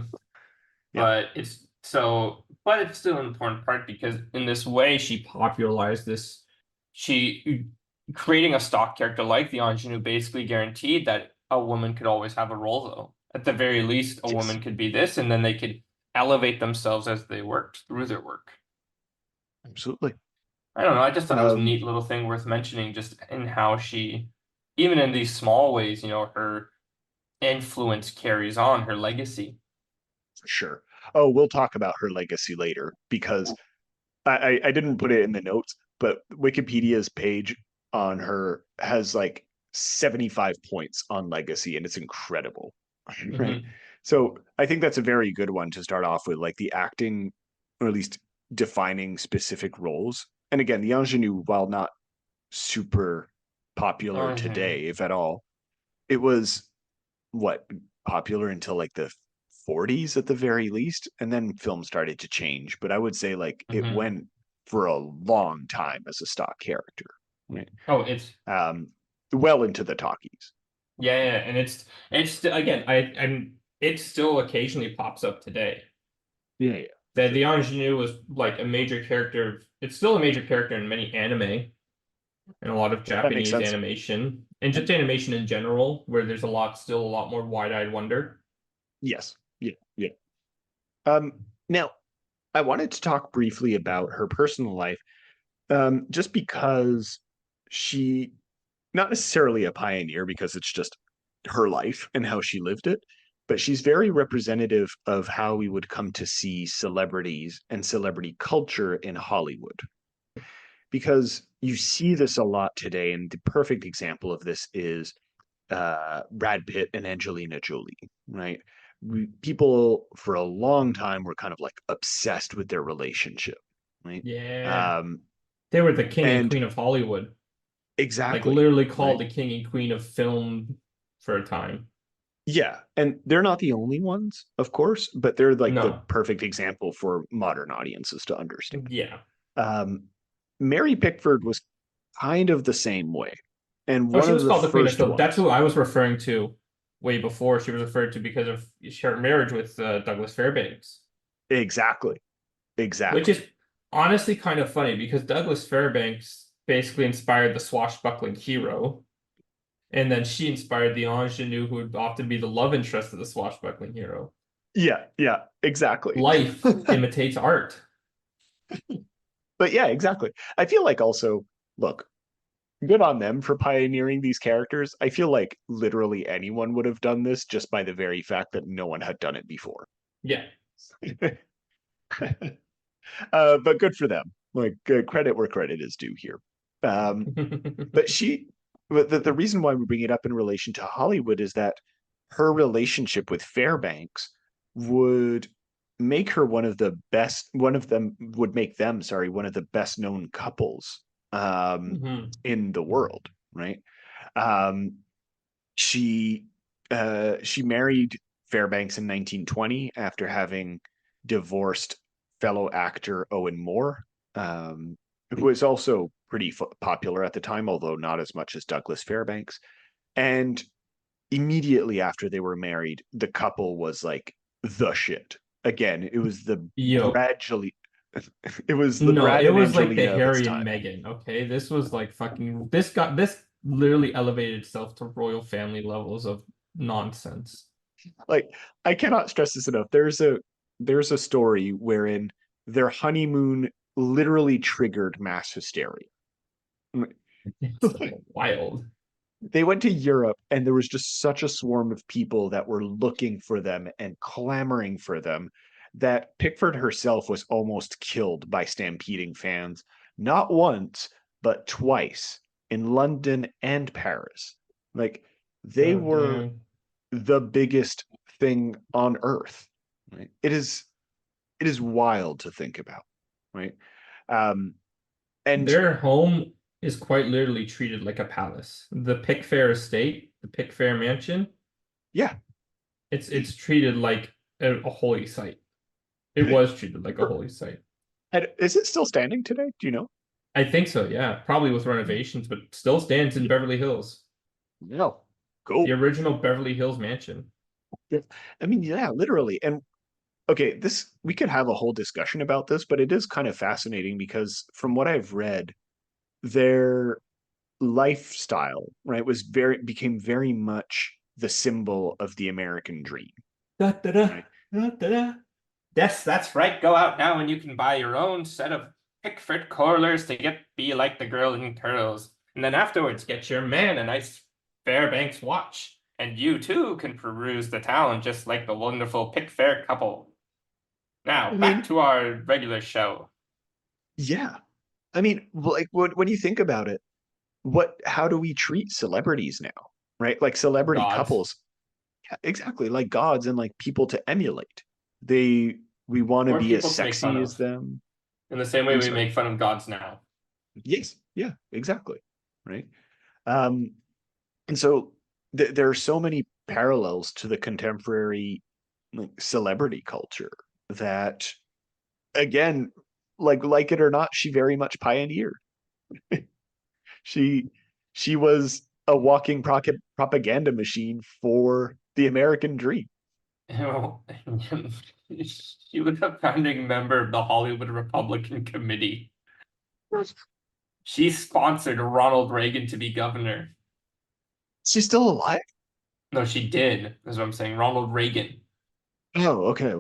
Yeah. But it's still an important part because in this way she popularized this. She creating a stock character like the ingenue basically guaranteed that a woman could always have a role, though. At the very least, a Yes. woman could be this, and then they could elevate themselves as they worked through their work. Absolutely. I don't know. I just thought it was a Um, neat little thing worth mentioning, just in how she, even in these small ways, her influence carries on her legacy. for sure. Oh, we'll talk about her legacy later because I didn't put it in the notes, but Wikipedia's page on her has like 75 points on legacy, and it's incredible. Right. Hmm. So I think that's a very good one to start off with, like the acting, or at least defining specific roles. And again, the ingenue, while not super popular Ingenue. today, if at all, it was what popular until like the 40s at the very least, and then film started to change. But I would say like it Hmm. went for a long time as a stock character, right? Oh, it's Um, well into the talkies. yeah, and again, it still occasionally pops up today. Yeah, yeah, for That sure. the ingenue was like a major character. It's still a major character in many anime and a lot of That makes Japanese sense. animation and just animation in general, where there's still a lot more wide-eyed wonder. Yes. Yeah, yeah. Now I wanted to talk briefly about her personal life, just because she not necessarily a pioneer because it's just her life and how she lived it, but she's very representative of how we would come to see celebrities and celebrity culture in Hollywood. Because you see this a lot today, and the perfect example of this is Brad Pitt and Angelina Jolie, right? People for a long time were kind of like obsessed with their relationship, right? Yeah. Um, They were the king and and queen of Hollywood. Like exactly, literally called right? the king and queen of film for a time. Yeah, and they're not the only ones, of course, but they're like the No. perfect example for modern audiences to understand. Yeah. Um, Mary Pickford was kind of the same way, and Oh, one she of was the called the queen of first film. That's ones. who I was referring to way before. She was referred to because of her marriage with Douglas Fairbanks, Exactly, which exactly. is honestly kind of funny because Douglas Fairbanks basically inspired the swashbuckling hero, and then she inspired the ingenue who would often be the love interest of the swashbuckling hero. Yeah, yeah, exactly. Life imitates art. But yeah, exactly. I feel like also, look, good on them for pioneering these characters. I feel like literally anyone would have done this just by the very fact that no one had done it before. Yeah. But good for them. Like credit where credit is due here. Um, but the reason why we bring it up in relation to Hollywood is that her relationship with Fairbanks would make her one of them would make them, sorry, one of the best known couples Mhm. in the world, right? Um, she she married Fairbanks in 1920 after having divorced fellow actor Owen Moore, who was also pretty popular at the time, although not as much as Douglas Fairbanks. And immediately after they were married, the couple was like the shit. Again, it was the Yo, Brad Jolie. It was the no, Brad it and was like the Angelina of its Harry and time. Meghan. Okay, this was like fucking. This literally elevated itself to royal family levels of nonsense. Like, I cannot stress this enough. There's a story wherein their honeymoon literally triggered mass hysteria. It's wild. They went to Europe and there was just such a swarm of people that were looking for them and clamoring for them that Pickford herself was almost killed by stampeding fans, not once, but twice in London and Paris. Like, they Oh were damn. the biggest thing on earth. Right? It is wild to think about, right? Um, and Their home is quite literally treated like a palace. The Pickfair estate, the Pickfair mansion, yeah, it's treated like a holy site. It was treated like a holy site. and is it still standing today? Do you know? I think so, yeah. Probably with renovations, but still stands in Beverly Hills. No. The Cool. original Beverly Hills mansion. I mean, yeah, literally. And okay, this we could have a whole discussion about this, but it is kind of fascinating because from what I've read, their lifestyle, right, became very much the symbol of the American dream, Da, da, da, right? da, da, da. Yes, that's right. Go out now and you can buy your own set of Pickford curlers to be like the girl in curls. And then afterwards, get your man a nice Fairbanks watch. And you too can peruse the town just like the wonderful Pickfair couple. I Now, back mean, to our regular show. yeah. I mean, like when you think about it, how do we treat celebrities now? Right? Like celebrity Gods. couples. Yeah, exactly, like gods and like people to emulate. We want to Or be as people to make fun sexy as of. them. In the same way I'm we sorry. make fun of gods now. Yes, yeah, exactly. Right. Um, and so there are so many parallels to the contemporary like celebrity culture that again, like it or not, she very much pioneered. She she was a walking propaganda machine for the American dream. She was a founding member of the Hollywood Republican Committee. She sponsored Ronald Reagan to be governor. She's still alive? No, she did. That's what I'm saying. Ronald Reagan. Oh, okay.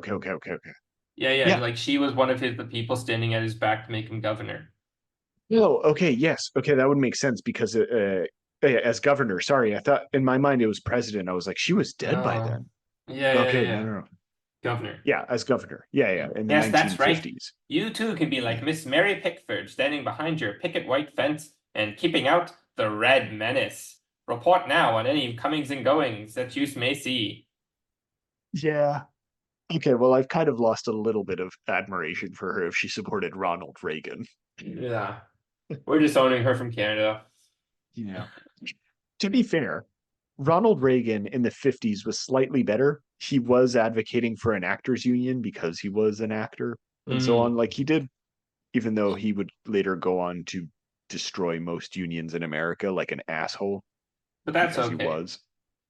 Yeah. Yeah. Like she was one of the people standing at his back to make him governor. No, okay, yes. Okay, that would make sense because as governor, sorry, I thought in my mind it was president. I was like, she was dead by No. then. Okay, no, Yeah. no, no. Governor. Yeah, as governor. Yeah, in the Yes, that's right. 1950s. You too can be like Miss Mary Pickford, standing behind your picket white fence and keeping out the Red Menace. Report now on any comings and goings that you may see. Yeah. Okay, well, I've kind of lost a little bit of admiration for her if she supported Ronald Reagan. Yeah. We're disowning her from Canada. Yeah. To be fair, Ronald Reagan in the 50s was slightly better. He was advocating for an actors union because he was an actor and so Mm, on. Like he did, even though he would later go on to destroy most unions in America like an asshole but that's because he okay. was.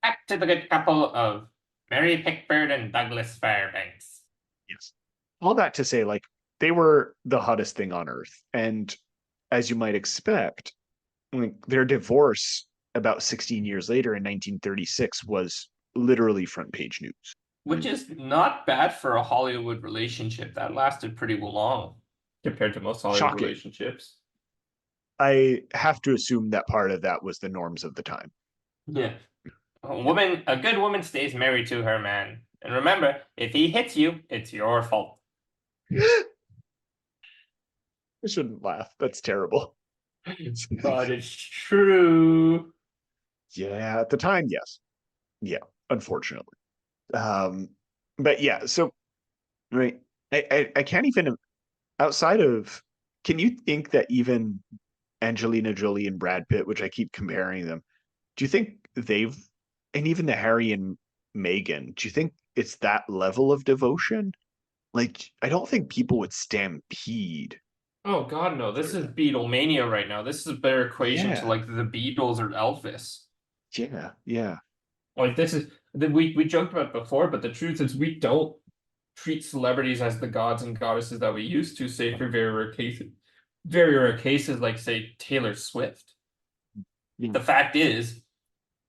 Back to the good couple of Mary Pickford and Douglas Fairbanks. Yes. All that to say, like, they were the hottest thing on earth. And as you might expect, like, their divorce about 16 years later in 1936 was literally front page news. Which is not bad for a Hollywood relationship. That lasted pretty long compared to most Hollywood Shocking. relationships. I have to assume that part of that was the norms of the time. Yeah. A good woman stays married to her man. And remember, if he hits you, it's your fault. I shouldn't laugh. That's terrible. But it's true. Yeah, at the time, yes. Yeah, unfortunately. But yeah, so right, I can't even outside of. Can you think that even Angelina Jolie and Brad Pitt, which I keep comparing them, do Do you think and even the Harry and Meghan, do you think it's that level of devotion? Like, I don't think people would stampede. Oh God, no! This for is that. Beatlemania right now. This is a better equation to Yeah, like the Beatles or Elvis. yeah. Like this is we joked about it before, but the truth is we don't treat celebrities as the gods and goddesses that we used to, say for very rare cases like say Taylor Swift. Yeah. The fact is,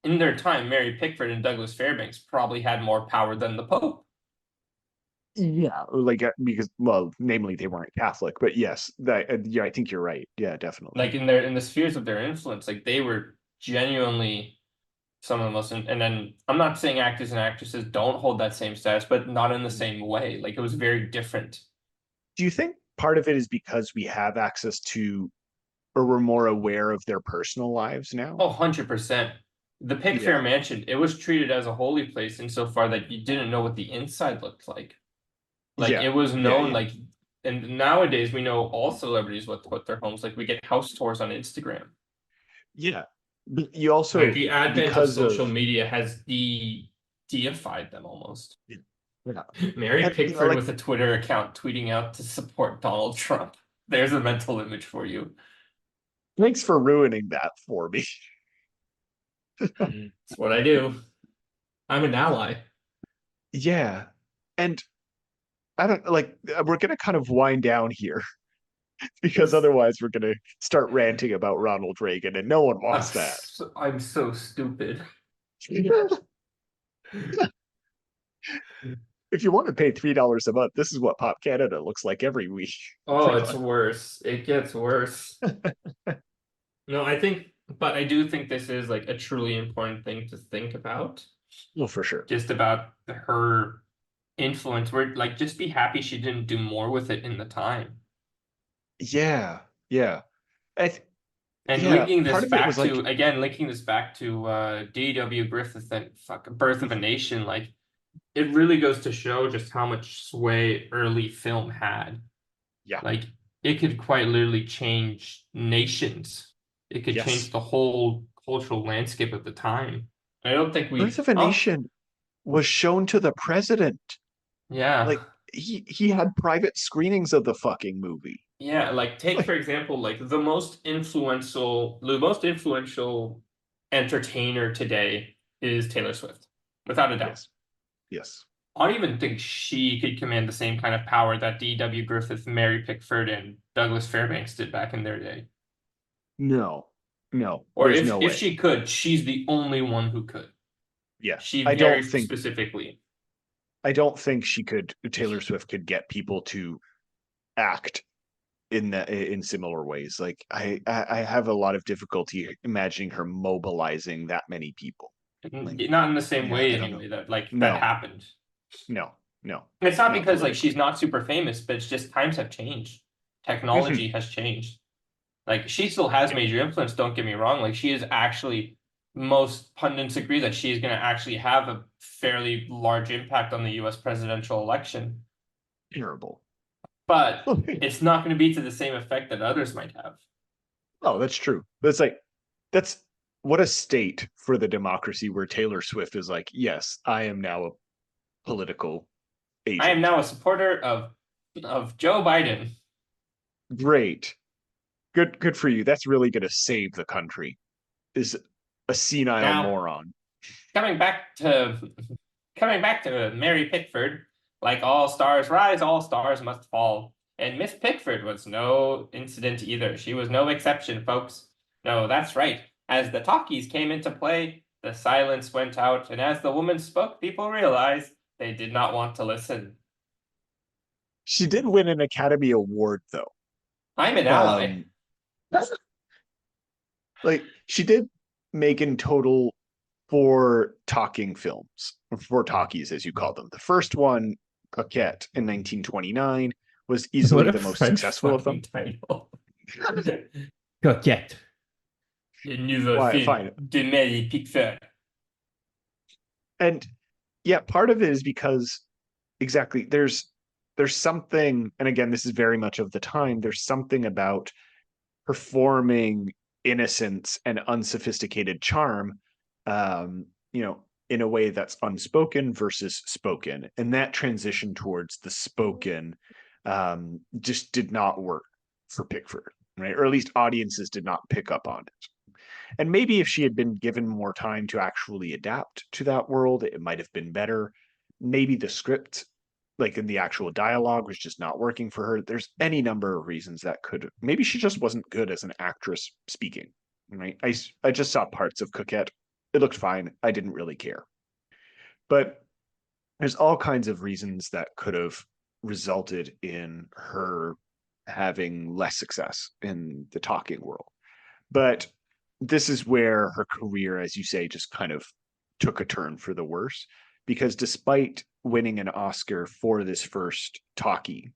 in their time, Mary Pickford and Douglas Fairbanks probably had more power than the Pope. Yeah, like because well, namely they weren't Catholic, but yes, that yeah, I think you're right. Yeah, definitely. Like in the spheres of their influence, like they were genuinely some of the most. And then I'm not saying actors and actresses don't hold that same status, but not in the same way. Like it was very different. Do you think part of it is because we have access to, or we're more aware of their personal lives now? Oh, 100%. The Pickfair Yeah, Mansion, it was treated as a holy place insofar that you didn't know what the inside looked like. Like yeah, it was known yeah. like, and nowadays we know all celebrities what their homes like. We get house tours on Instagram. Yeah. But you Like also, the advent of because social of, media has deified them almost. yeah, Mary and Pickford like, with a Twitter account tweeting out to support Donald Trump. There's a mental image for you. thanks for ruining that for me. It's what I do. I'm an ally. Yeah, and I don't like. We're gonna kind of wind down here because It's otherwise we're gonna start ranting about Ronald Reagan, and no one wants that. I'm so stupid. If you want to pay $3 a month, this is what Pop Canada looks like every week. Oh, Every it's month. worse. It gets worse. No, but I do think this is like a truly important thing to think about. Well, for sure. Just about her influence. Where like, just be happy she didn't do more with it in the time. Yeah, yeah. I th- And yeah, part of it was like, linking this back to D.W. Griffith and Birth of a Nation, like it really goes to show just how much sway early film had. yeah, Like it could quite literally change nations. It could yes. change the whole cultural landscape of the time. I don't think Birth of a Nation was shown to the president. yeah. Like he had private screenings of the fucking movie. Yeah, like take Like, for example, like the most influential entertainer today is Taylor Swift, without a doubt. yes, yes. I don't even think she could command the same kind of power that D.W. Griffith, Mary Pickford, and Douglas Fairbanks did back in their day. No, no, Or there's if no if way. she could, she's the only one who could. Yeah, She I very don't think specifically. she could. Taylor Swift could get people to act in similar ways. Like I have a lot of difficulty imagining her mobilizing that many people. Like, Not in the same yeah, way I don't know. anyway, that No, happened. no, no, It's not not because like politically. she's not super famous, but it's just times have changed. Mhm. Technology has changed. Like she still has Yeah, major influence, don't get me wrong. Like she is actually most pundits agree that she is going to actually have a fairly large impact on the US presidential election. terrible. But it's not going to be to the same effect that others might have. Oh, that's true. That's like that's what a state for the democracy where Taylor Swift is like, yes, I am now a political I am agent. now a supporter of Joe Biden. Great. Good for you. That's really gonna save the country. Is a senile Now, moron. coming back to Mary Pickford, like all stars rise, all stars must fall. And Miss Pickford was no incident either. She was no exception, folks. No, that's right. As the talkies came into play, the silence went out, and as the woman spoke, people realized they did not want to listen. She did win an Academy Award though. I'm an ally. Um like she did make in total 4 talkies as you call them. The first one, Coquette in 1929, was What easily a the most French successful of them. fucking title. Coquette. Le nouveau Why, film fine. de Mary Pickford. And yeah, part of it is because exactly there's something, and again, this is very much of the time, there's something about performing innocence and unsophisticated charm you know, in a way that's unspoken versus spoken. And that transition towards the spoken just did not work for Pickford, right? Or at least audiences did not pick up on it. And maybe if she had been given more time to actually adapt to that world, it might have been better. Maybe the script, like in the actual dialogue, was just not working for her. There's any number of reasons that could. Maybe she just wasn't good as an actress speaking. Right? I just saw parts of Coquette. It looked fine. I didn't really care. But there's all kinds of reasons that could have resulted in her having less success in the talking world. But this is where her career, as you say, just kind of took a turn for the worse. Because despite winning an Oscar for this first talkie,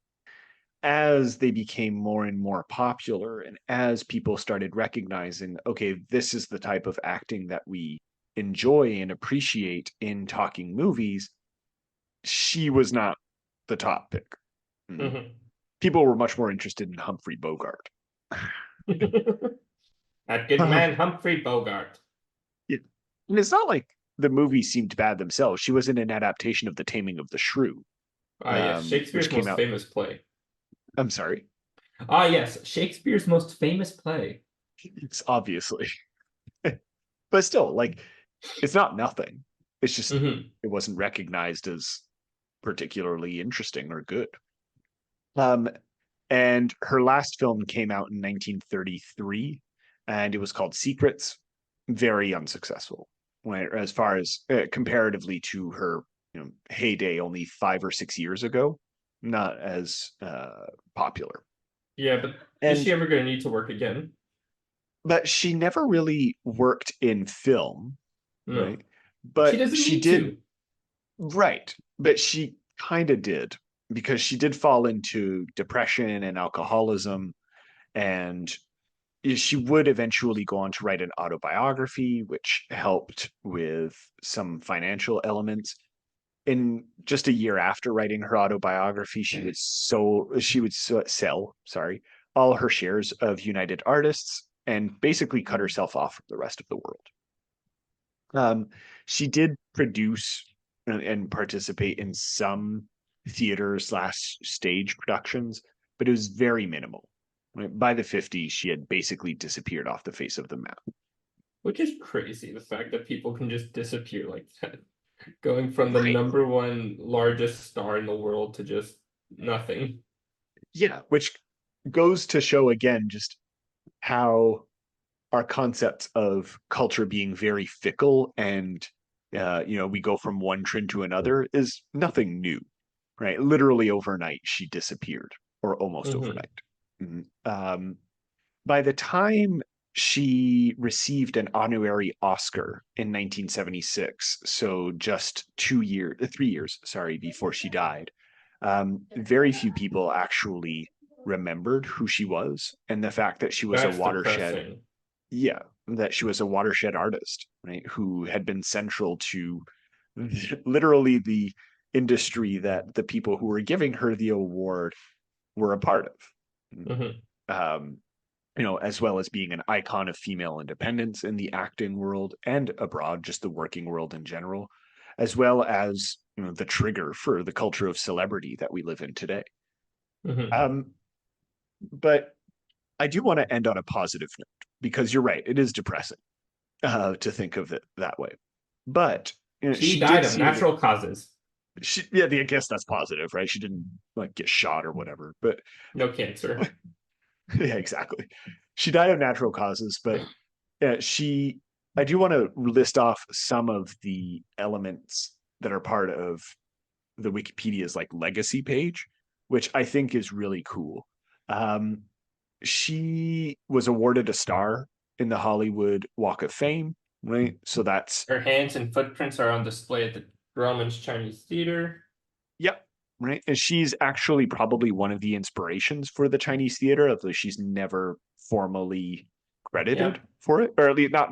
as they became more and more popular, and as people started recognizing, okay, this is the type of acting that we enjoy and appreciate in talking movies, she was not the top pick. Mhm. People were much more interested in Humphrey Bogart. That good man, Humphrey Bogart. Yeah. And it's not like the movies seemed bad themselves. She was in an adaptation of The Taming of the Shrew, Ah, yes, which Shakespeare's came most out. famous play. I'm sorry. Ah, yes, Shakespeare's most famous play. It's obviously, but still, like, it's not nothing. It's just Mhm. it wasn't recognized as particularly interesting or good. Um, and her last film came out in 1933, and it was called Secrets. Very unsuccessful, as far as comparatively to her, heyday only 5 or 6 years ago. Not as popular. Yeah, but is she And ever going to need to work again? but she never really worked in film, No. right? She But doesn't she need did, to. right. But she kind of did, because she did fall into depression and alcoholism, and she would eventually go on to write an autobiography, which helped with some financial elements. In just a year after writing her autobiography, sell, sorry, all her shares of United Artists and basically cut herself off from the rest of the world. She did produce and participate in some theater slash stage productions, but it was very minimal. Right? By the 50s, she had basically disappeared off the face of the map. Which is crazy, the fact that people can just disappear like that. Going from the Right. #1 largest star in the world to just nothing. Yeah, which goes to show again just how our concepts of culture being very fickle and we go from one trend to another is nothing new, right? Literally overnight, she disappeared, or almost Mhm. overnight. By the time she received an honorary Oscar in 1976, so just 3 years, sorry, before she died, very few people actually remembered who she was, and the fact that she was a That's watershed, depressing. yeah, that she was a watershed artist, right, who had been central to literally the industry that the people who were giving her the award were a part of. Mhm. Um, as well as being an icon of female independence in the acting world and abroad, just the working world in general, as well as the trigger for the culture of celebrity that we live in today. Mhm. Um, but I do want to end on a positive note, because you're right, it is depressing to think of it that way. But She she did died of seem, natural causes. I guess that's positive, right? She didn't like get shot or whatever, but No cancer. yeah, exactly. She died of natural causes, but I do want to list off some of the elements that are part of the Wikipedia's like legacy page, which I think is really cool. Um, she was awarded a star in the Hollywood Walk of Fame, right? So that's, Her hands and footprints are on display at the Grauman's Chinese Theater. yep, right. And she's actually probably one of the inspirations for the Chinese theater, although she's never formally credited Yep. for it, or at least not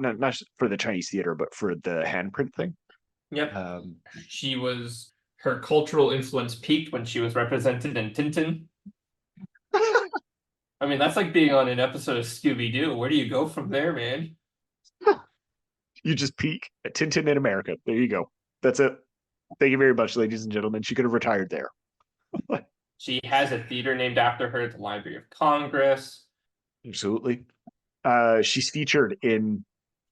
for the Chinese theater, but for the handprint thing. Yep. Um, Her cultural influence peaked when she was represented in Tintin. I mean, that's like being on an episode of Scooby-Doo. Where do you go from there, man? You just peak at Tintin in America. There you go. That's it. Thank you very much, ladies and gentlemen. She could have retired there. She has a theater named after her at the Library of Congress. Absolutely. She's featured in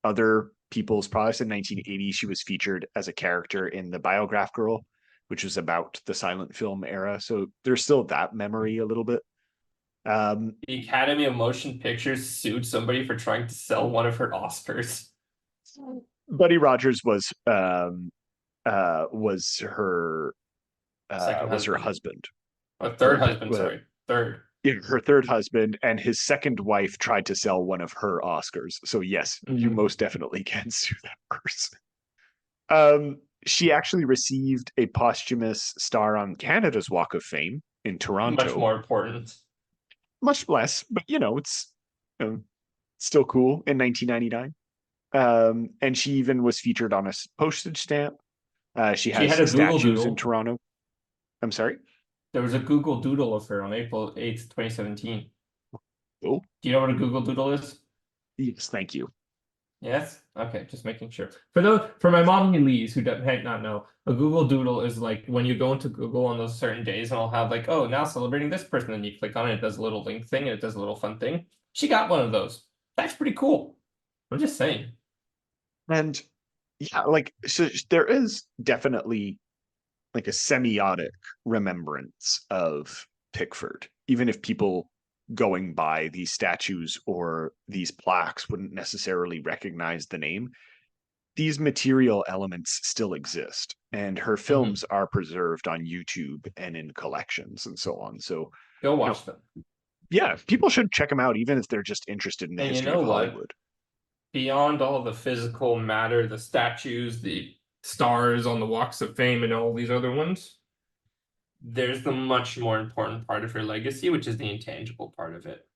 other people's products. In 1980, she was featured as a character in The Biograph Girl, which was about the silent film era. So there's still that memory a little bit. The Academy of Motion Pictures sued somebody for trying to sell one of her Oscars. Buddy Rogers was her Second husband. A third husband, sorry. Third. Yeah, her third husband, and his second wife tried to sell one of her Oscars. So yes, you most definitely can sue that person. She actually received a posthumous star on Canada's Walk of Fame in Toronto. Much more important. Much less, but it's still cool in 1999. And she even was featured on a postage stamp. She has statues in Toronto. I'm sorry? There was a Google Doodle of her on April 8th, 2017. Oh. Do you know what a Google Doodle is? Yes, thank you. Yes? Okay, just making sure. For my mom and Lise, who might not know, a Google Doodle is like when you go into Google on those certain days and I'll have like, oh, now celebrating this person, and you click on it, it does a little link thing, and it does a little fun thing. She got one of those. That's pretty cool. I'm just saying. And yeah, so there is definitely like a semiotic remembrance of Pickford, even if people going by these statues or these plaques wouldn't necessarily recognize the name. These material elements still exist, and her films are preserved on YouTube and in collections and so on. So go watch them. Yeah, people should check them out, even if they're just interested in the history of Hollywood. Beyond all the physical matter, the statues, the stars on the walks of fame, and all these other ones, there's the much more important part of her legacy, which is the intangible part of it.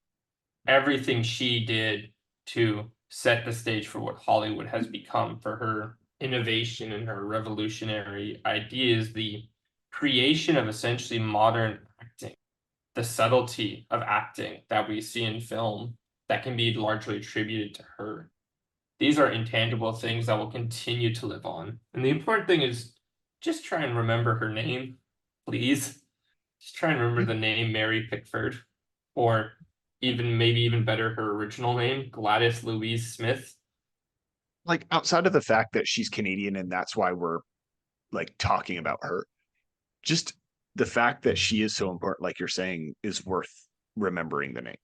Everything she did to set the stage for what Hollywood has become, for her innovation and her revolutionary ideas, the creation of essentially modern acting, the subtlety of acting that we see in film that can be largely attributed to her. These are intangible things that will continue to live on. And the important thing is just try and remember her name, please. Just try and remember the name Mary Pickford, or maybe even better, her original name, Gladys Louise Smith. Like, outside of the fact that she's Canadian and that's why we're like talking about her, just the fact that she is so important, like you're saying, is worth remembering the name.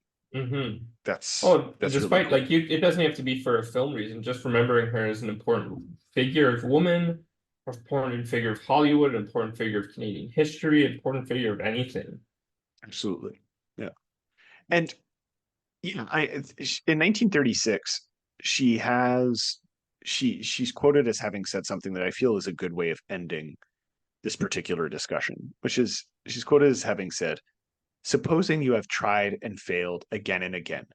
That's despite really cool. it doesn't have to be for a film reason. Just remembering her as an important figure of woman, an important figure of Hollywood, an important figure of Canadian history, an important figure of anything. Absolutely, yeah. And in 1936, she's quoted as having said something that I feel is a good way of ending this particular discussion, which is she's quoted as having said, "Supposing you have tried and failed again and again,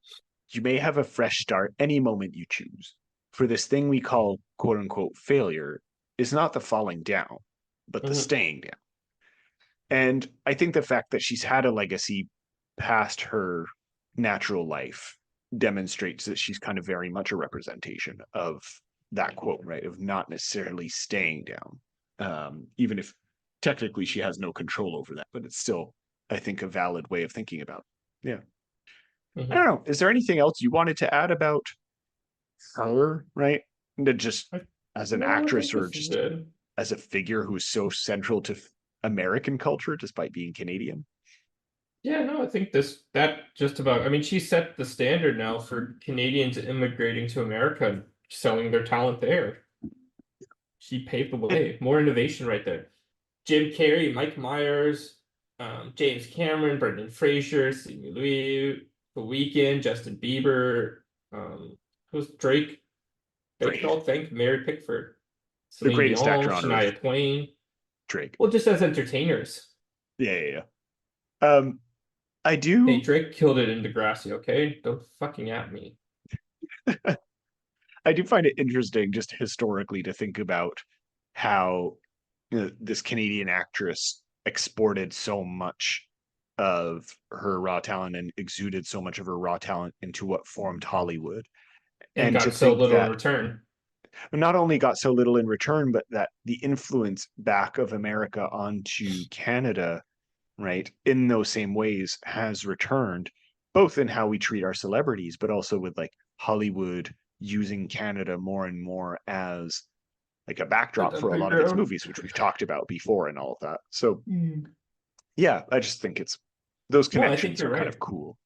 you may have a fresh start any moment you choose. For this thing we call quote unquote failure is not the falling down, but the staying down." And I think the fact that she's had a legacy past her natural life demonstrates that she's kind of very much a representation of that quote, right? Of not necessarily staying down, even if technically she has no control over that, but it's still, I think, a valid way of thinking about it. Yeah. I don't know. Is there anything else you wanted to add about her, right? Just as an actress or just as a figure who's so central to American culture despite being Canadian? Yeah, no, I think she set the standard now for Canadians immigrating to America and selling their talent there. She paved the way. More innovation right there. Jim Carrey, Mike Myers, James Cameron, Brendan Fraser, Simu Liu, The Weeknd, Justin Bieber, who's Drake? They could all thank Mary Pickford. The greatest actor on Shania earth. Twain. Drake. Well, just as entertainers. Yeah. I do. Hey, Drake killed it in Degrassi, okay? Don't fucking at me. I do find it interesting, just historically, to think about how this Canadian actress exported so much of her raw talent and exuded so much of her raw talent into what formed Hollywood, and got so little in return. not only got so little in return, but that the influence back of America onto Canada, right, in those same ways has returned, both in how we treat our celebrities, but also with like Hollywood using Canada more and more as like a backdrop for a lot of its movies, which we've talked about before and all of that. So yeah, I just think it's those No, I think connections you're are kind right. of cool.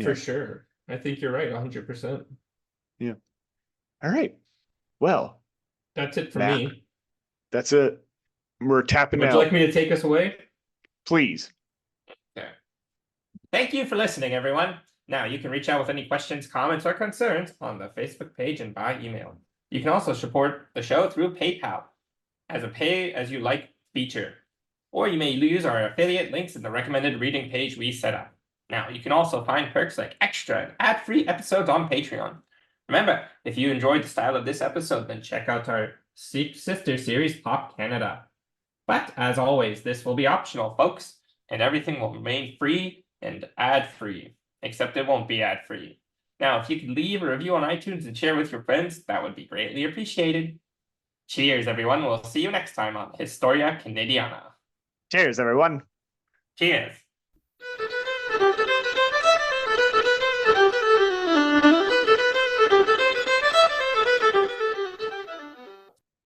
For sure. I think you're right, 100%. Yeah. All right. Well, That's it for Matt, me. that's it. We're tapping Would out. you like me to take us away? Please. Okay. Thank you for listening, everyone. Now, you can reach out with any questions, comments, or concerns on the Facebook page and by email. You can also support the show through PayPal as a pay-as-you-like feature. Or you may use our affiliate links in the recommended reading page we set up. Now, you can also find perks like extra and ad-free episodes on Patreon. Remember, if you enjoyed the style of this episode, then check out our sister series, Pop Canada. But, as always, this will be optional, folks, and everything will remain free and ad-free, except it won't be ad-free. Now, if you could leave a review on iTunes and share with your friends, that would be greatly appreciated. Cheers, everyone. We'll see you next time on Historia Canadiana. Cheers, everyone. Cheers.